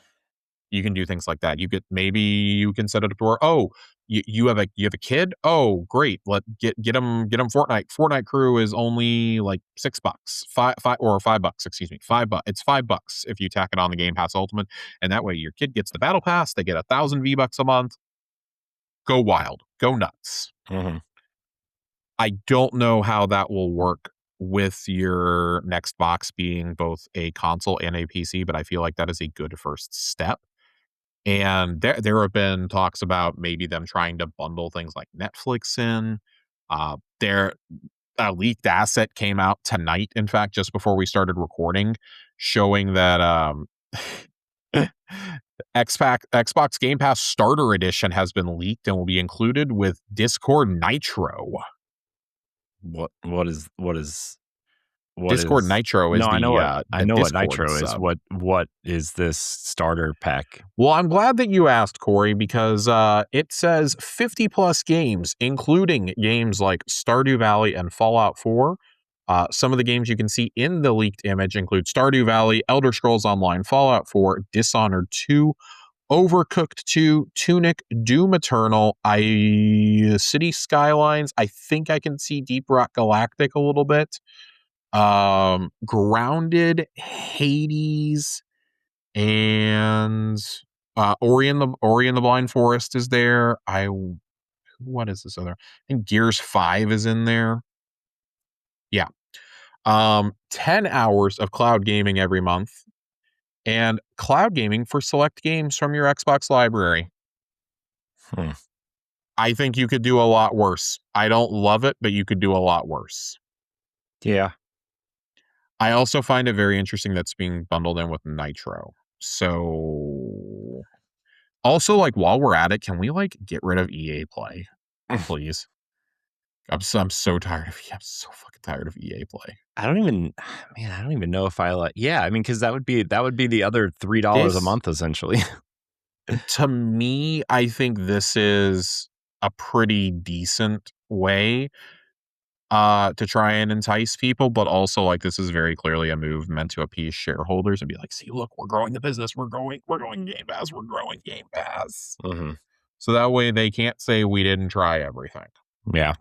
You can do things like that. Maybe you can set it up to where, you have a kid. Oh, great. Get them Fortnite. Fortnite Crew is only like $6, $5, excuse me, $5. It's $5 if you tack it on the Game Pass Ultimate, and that way your kid gets the Battle Pass. They get 1,000 V-Bucks a month. Go wild. Go nuts. Mm-hmm. I don't know how that will work with your next box being both a console and a PC, but I feel like that is a good first step. And there have been talks about maybe them trying to bundle things like Netflix in. Their leaked asset came out tonight, in fact, just before we started recording, showing that Xbox Game Pass Starter Edition has been leaked and will be included with Discord Nitro. What is Discord Nitro is I know what Discord Nitro is. sub. What is this starter pack? Well, I'm glad that you asked, Corey, because it says 50 plus games, including games like Stardew Valley and Fallout 4. Some of the games you can see in the leaked image include Stardew Valley, Elder Scrolls Online, Fallout 4, Dishonored 2, Overcooked 2, Tunic, Doom Eternal, City Skylines. I think I can see Deep Rock Galactic a little bit. Grounded, Hades, and Ori and the Blind Forest is there. What is this other? I think Gears 5 is in there. Yeah. 10 hours of cloud gaming every month, and cloud gaming for select games from your Xbox library. I think you could do a lot worse. I don't love it, but you could do a lot worse. Yeah. I also find it very interesting that's being bundled in with Nitro. So also, like, while we're at it, can we like get rid of EA Play, please? I'm so tired of I'm so fucking tired of EA Play. I don't even know if I like. Yeah, I mean, because that would be the other $3 a month essentially. To me, I think this is a pretty decent way to try and entice people, but also like this is very clearly a move meant to appease shareholders and be like, see, look, we're growing the business, we're growing Game Pass, we're growing Game Pass. Mm-hmm. So that way they can't say we didn't try everything. Yeah.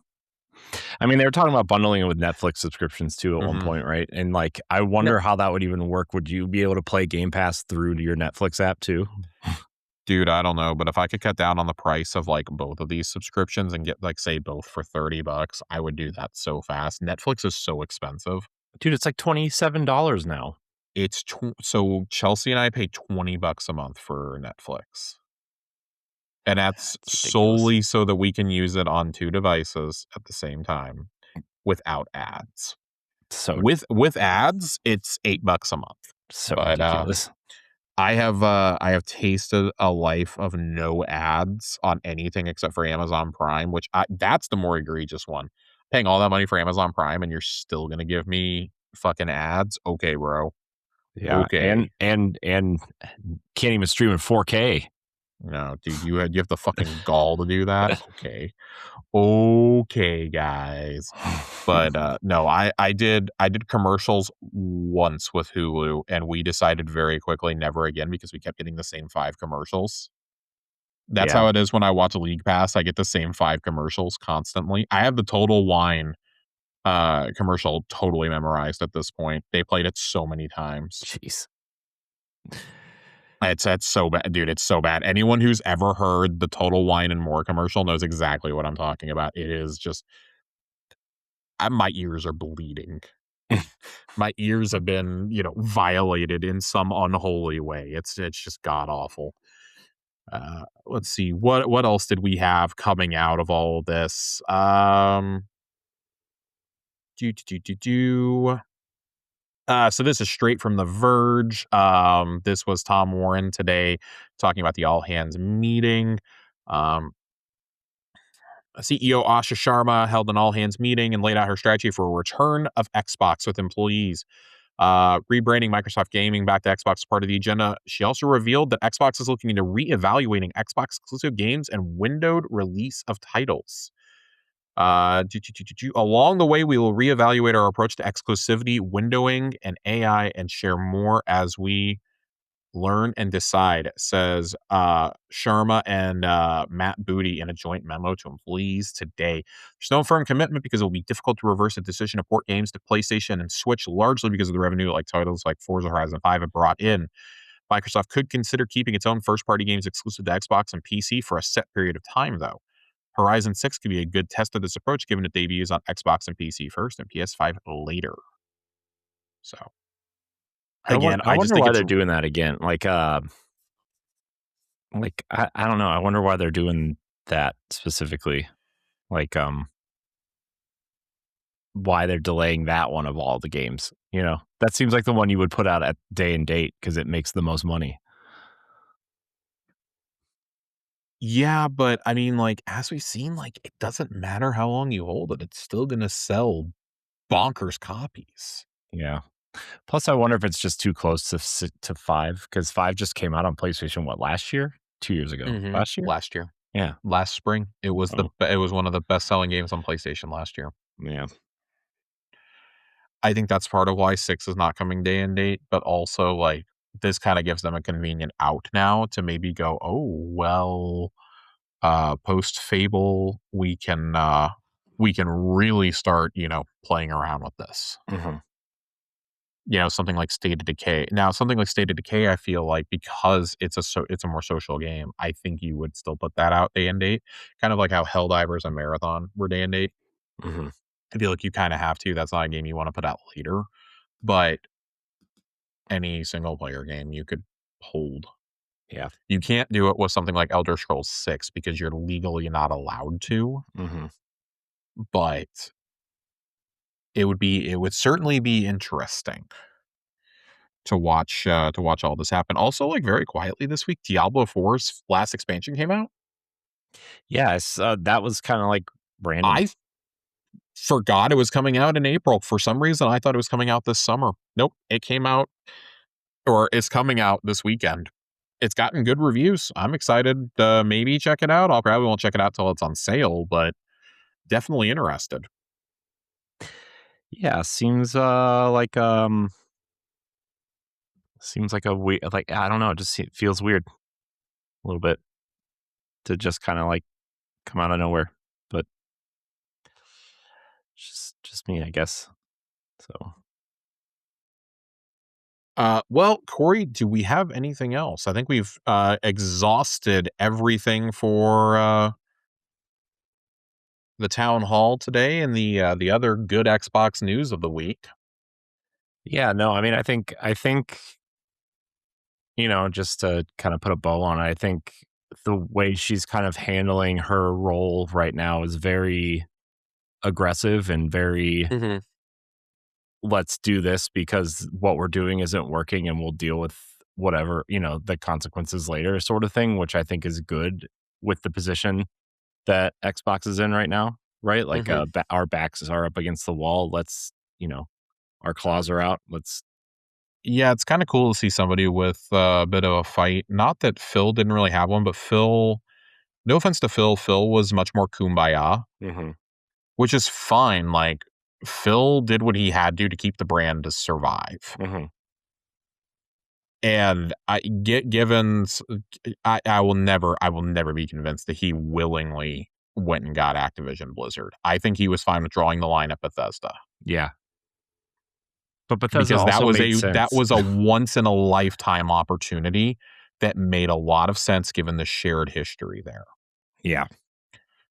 I mean, they were talking about bundling it with Netflix subscriptions too at one Mhm. point, right? And like, I Yeah. wonder how that would even work. Would you be able to play Game Pass through to your Netflix app too? Dude, I don't know, but if I could cut down on the price of, like, both of these subscriptions and get, like, say, both for $30, I would do that so fast. Netflix is so expensive. Dude, it's like $27 now. It's so Chelsea and I pay $20 a month for Netflix, and that's It's ridiculous. solely so that we can use it on 2 devices at the same time without ads. So With ads, it's $8 a month. so But, ridiculous. I have tasted a life of no ads on anything except for Amazon Prime, which that's the more egregious one. Paying all that money for Amazon Prime and you're still gonna give me fucking ads? Okay, bro. Yeah, Okay. and can't even stream in 4K. No, dude, you have the fucking gall to do that? Okay. Okay, guys. But, no, I did commercials once with Hulu, and we decided very quickly never again because we kept getting the same 5 commercials. That's Yeah, how it is when I watch League Pass, I get the same 5 commercials constantly. I have the Total Wine, commercial totally memorized at this point. They played it so many times. jeez. It's so bad, dude, it's so bad. Anyone who's ever heard the Total Wine and More commercial knows exactly what I'm talking about. It is just my ears are bleeding. My ears have been, violated in some unholy way. It's just god awful. Let's see what else did we have coming out of all this. Do do do do do. So this is straight from The Verge. This was Tom Warren today talking about the all hands meeting. Um, CEO Asha Sharma held an all hands meeting and laid out her strategy for a return of Xbox with employees. Rebranding Microsoft Gaming back to Xbox is part of the agenda. She also revealed that Xbox is looking into reevaluating Xbox exclusive games and windowed release of titles. Along the way, we will reevaluate our approach to exclusivity, windowing, and AI and share more as we learn and decide, says Sharma and Matt Booty in a joint memo to employees today. There's no firm commitment because it will be difficult to reverse a decision to port games to PlayStation and Switch, largely because of the revenue like titles like Forza Horizon 5 have brought in. Microsoft could consider keeping its own first-party games exclusive to Xbox and PC for a set period of time, though. Horizon 6 could be a good test of this approach, given it debuts on Xbox and PC first and PS5 later. So, again, I I just wonder think why it's they're doing that again. Like I don't know. I wonder why they're doing that specifically. Like why they're delaying that one of all the games. You know, that seems like the one you would put out at day and date because it makes the most money. yeah, but I mean, like, as we've seen, like, it doesn't matter how long you hold it, it's still gonna sell bonkers copies. Yeah. Plus, I wonder if it's just too close to five because five just came out on PlayStation. What, last year? 2 years ago? Mhm. Last year? Last year. Yeah. Last spring, Oh, it was one of the best-selling games on PlayStation last year. yeah. I think that's part of why 6 is not coming day and date, but also, like, this kinda gives them a convenient out now to maybe go, "Oh, well, post Fable, we can really start, playing around with this." Hmm. Something like State of Decay. Now, something like State of Decay, I feel like because it's a more social game, I think you would still put that out day and date, kind of like how Helldivers and Marathon were day and date. Hmm. I feel like you kinda have to. That's not a game you wanna put out later, but any single player game you could hold. Yeah. You can't do it with something like Elder Scrolls 6 because you're legally not allowed to, Hmm. but it would certainly be interesting to watch all this happen. Also, like, very quietly this week, Diablo 4's last expansion came out. Yeah. That was kind of like random. I forgot it was coming out in April. For some reason, I thought it was coming out this summer. Nope, it came out or it's coming out this weekend. It's gotten good reviews. I'm excited to maybe check it out. I'll probably won't check it out till it's on sale, but definitely interested. Yeah. Seems like a weird, like, I don't know. It just feels weird a little bit to just kind of like come out of nowhere. But mean, I guess so. Well, Corey, do we have anything else? I think we've exhausted everything for the town hall today and the other good Xbox news of the week. Yeah, no, I mean, I think just to kind of put a bow on it, I think the way she's kind of handling her role right now is very aggressive and very Mm-hmm. let's do this because what we're doing isn't working and we'll deal with whatever, the consequences later sort of thing, which I think is good with the position that Xbox is in right now, right? Like Mm-hmm. our backs are up against the wall. Let's, our claws are out. Let's Yeah, it's kind of cool to see somebody with a bit of a fight. Not that Phil didn't really have one, but Phil, no offense to Phil, Phil was much more kumbaya, hmm which is fine. Like, Phil did what he had to keep the brand to survive. hmm And I will never be convinced that he willingly went and got Activision Blizzard. I think he was fine with drawing the line at Bethesda yeah. But Bethesda because also made that sense. was a once in a lifetime opportunity that made a lot of sense given the shared history there. Yeah.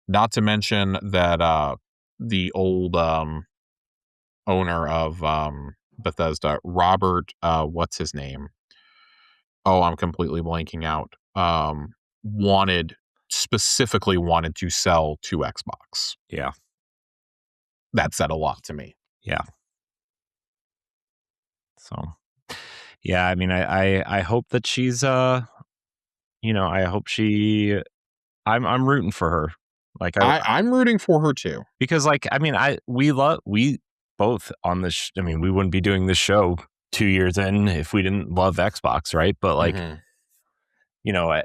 Not to mention that the old owner of Bethesda, Robert, what's his name? Oh, I'm completely blanking out. Wanted specifically wanted to sell to Xbox. Yeah. That said a lot to me. Yeah. So, yeah, I mean, I hope that she's, I hope I'm rooting for her. Like, I'm rooting for her too. because like, I mean, we both on this, I mean, we wouldn't be doing this show 2 years in if we didn't love Xbox, right? But like, Mm-hmm. you know,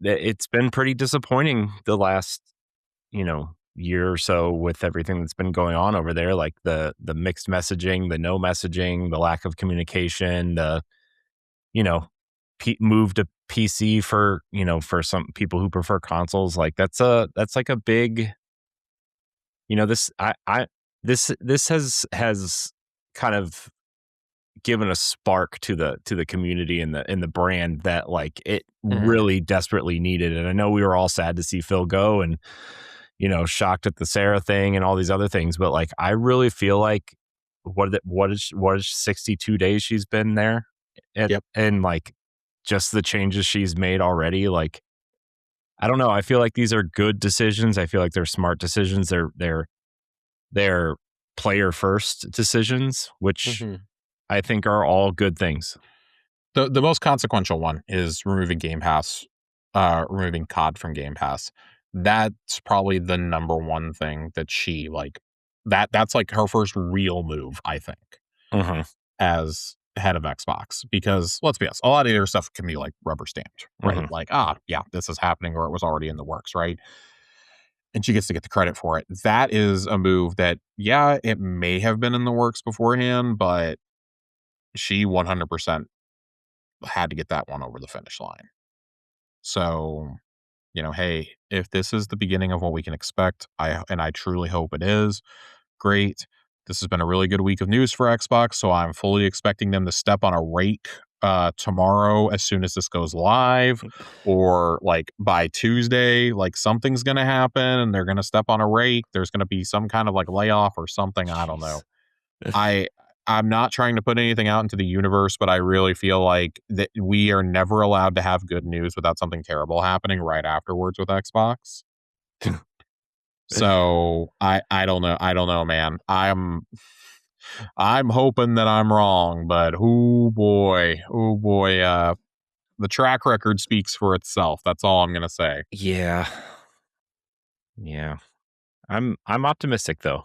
it's been pretty disappointing the last, year or so with everything that's been going on over there, like the mixed messaging, the no messaging, the lack of communication, the you know move to PC for for some people who prefer consoles. Like that's like a big this I this has kind of given a spark to the community and the brand that like it Mm-hmm. really desperately needed. And I know we were all sad to see Phil go and shocked at the Sarah thing and all these other things, but like I really feel like what is 62 days she's been there Yep. and like just the changes she's made already, like I don't know, I feel like these are good decisions. I feel like they're smart decisions. They're player first decisions, which Mm-hmm. I think are all good things. The most consequential one is removing Game Pass, removing COD from Game Pass. That's probably the number one thing that she like. That's like her first real move, I think, Mhm, as head of Xbox. Because let's be honest, a lot of their stuff can be like rubber stamped, right? mhm. Like, yeah, this is happening, or it was already in the works, right? And she gets to get the credit for it. That is a move that, yeah, it may have been in the works beforehand, but she 100% had to get that one over the finish line. So, hey, if this is the beginning of what we can expect, I truly hope it is, great. This has been a really good week of news for Xbox, so I'm fully expecting them to step on a rake tomorrow as soon as this goes live, or like by Tuesday, like something's gonna happen and they're gonna step on a rake. There's gonna be some kind of like layoff or something. I don't know. Jeez. I I'm not trying to put anything out into the universe, but I really feel like that we are never allowed to have good news without something terrible happening right afterwards with Xbox. So I don't know. I don't know, man. I'm hoping that I'm wrong, but oh boy, the track record speaks for itself. That's all I'm gonna say. Yeah. Yeah. I'm optimistic though.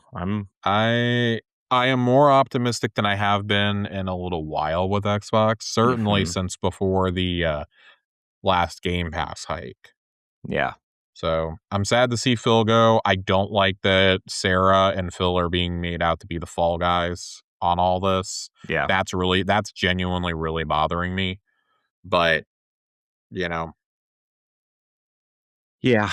I I am more optimistic than I have been in a little while with Xbox, certainly Mhm. since before the last Game Pass hike. Yeah. So I'm sad to see Phil go. I don't like that Sarah and Phil are being made out to be the fall guys on all this. Yeah. That's genuinely really bothering me. But, you know, Yeah.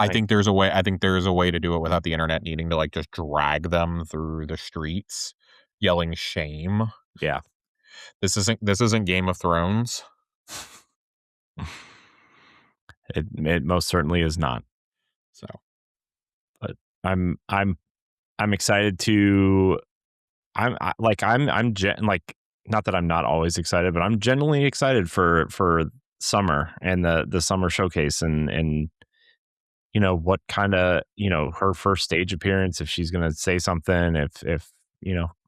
I think there's a way to do it without the internet needing to like just drag them through the streets yelling shame. Yeah. This isn't Game of Thrones. It most certainly is not. So, but I'm excited to. I'm not that I'm not always excited, but I'm genuinely excited for summer and the summer showcase and what kind of her first stage appearance, if she's gonna say something, if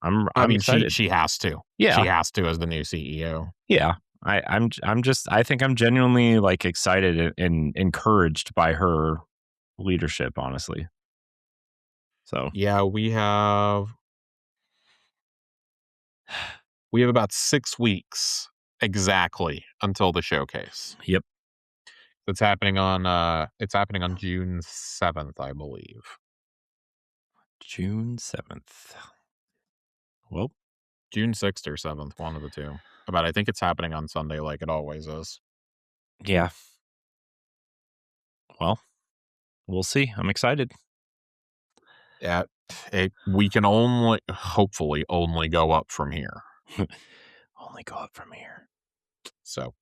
I'm excited. She has to. Yeah, she has to as the new CEO. Yeah, I think I'm genuinely like excited and encouraged by her leadership, honestly. So yeah, we have about 6 weeks exactly until the showcase. Yep. It's happening on June 7th, I believe. June 7th. Well, June 6th or 7th, one of the two. But I think it's happening on Sunday like it always is. Yeah. Well, we'll see. I'm excited. Yeah, we can hopefully only go up from here. Only go up from here. So,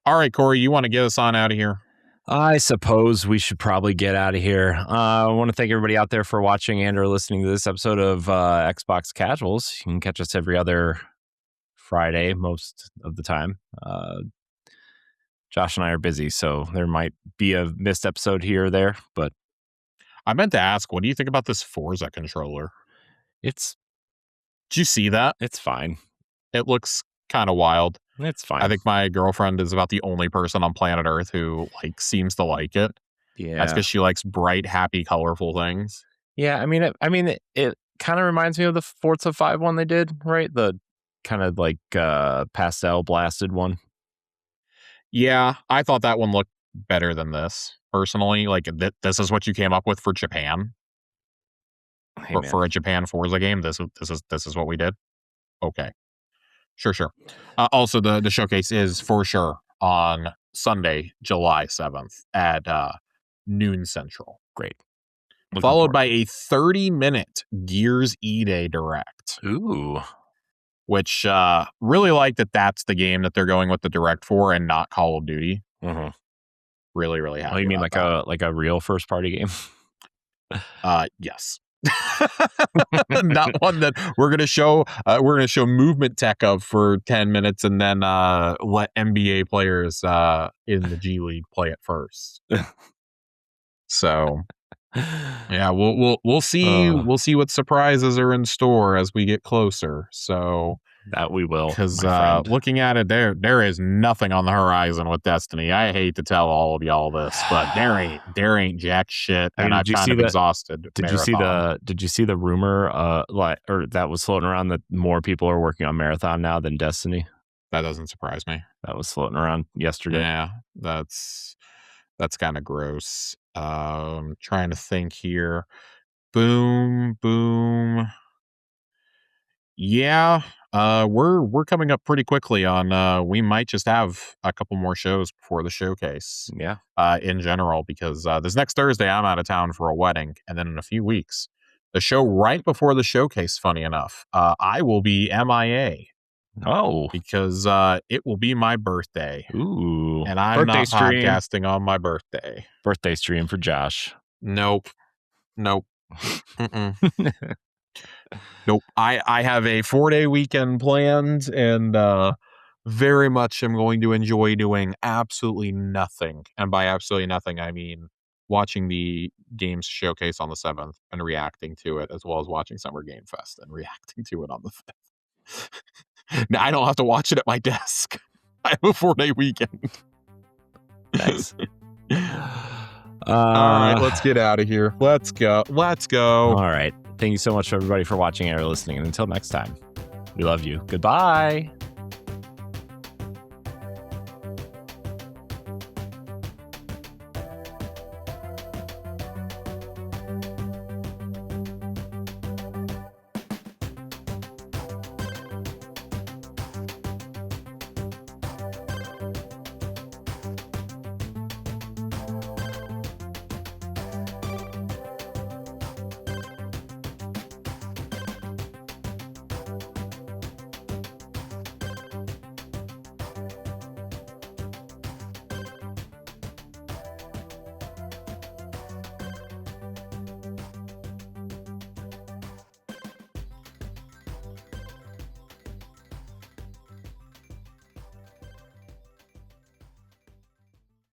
all right, Corey, you want to get us on out of here? I suppose we should probably get out of here. I want to thank everybody out there for watching and or listening to this episode of Xbox Casuals. You can catch us every other Friday most of the time. Josh and I are busy, so there might be a missed episode here or there, but I meant to ask, what do you think about this Forza controller? Did you see that? It's fine. It looks kind of wild. It's fine. I think my girlfriend is about the only person on planet Earth who seems to like it. Yeah. That's because she likes bright, happy, colorful things. Yeah, it kind of reminds me of the Forza 5 one they did, right? The kind of like pastel blasted one. Yeah, I thought that one looked better than this. Personally, this is what you came up with for Japan. Hey, for a Japan Forza game, this is what we did. Okay, sure. Also, the showcase is for sure on Sunday, July 7th at noon Central. Great. Followed by a 30-minute Gears E-Day Direct. Ooh. Which really like that's the game that they're going with the Direct for and not Call of Duty. Mm-hmm. Really, really happy. Oh, you mean like a real first party game? Yes. Not one that we're gonna show movement tech of for 10 minutes and then let NBA players in the G League play it first. So yeah, we'll see what surprises are in store as we get closer. So that we will, because looking at it, there is nothing on the horizon with Destiny. I hate to tell all of y'all this, but there ain't jack shit, and I'm kind of exhausted. Did you see the rumor or that was floating around that more people are working on Marathon now than Destiny? That doesn't surprise me. That was floating around yesterday. Yeah, that's kind of gross. Trying to think here. Boom. Yeah, we're coming up pretty quickly on. We might just have a couple more shows before the showcase. Yeah. In general, because this next Thursday I'm out of town for a wedding, and then in a few weeks, the show right before the showcase. Funny enough, I will be MIA. Oh, because it will be my birthday. Ooh, and I'm birthday not stream. Podcasting on my birthday. Birthday stream for Josh. Nope. Nope. I have a 4-day weekend planned, and very much am going to enjoy doing absolutely nothing. And by absolutely nothing, I mean watching the games showcase on the 7th and reacting to it, as well as watching Summer Game Fest and reacting to it on the 5th. Now, I don't have to watch it at my desk. I have a 4-day weekend. Nice. All right, let's get out of here. Let's go. All right. Thank you so much, everybody, for watching and listening. And until next time, we love you. Goodbye.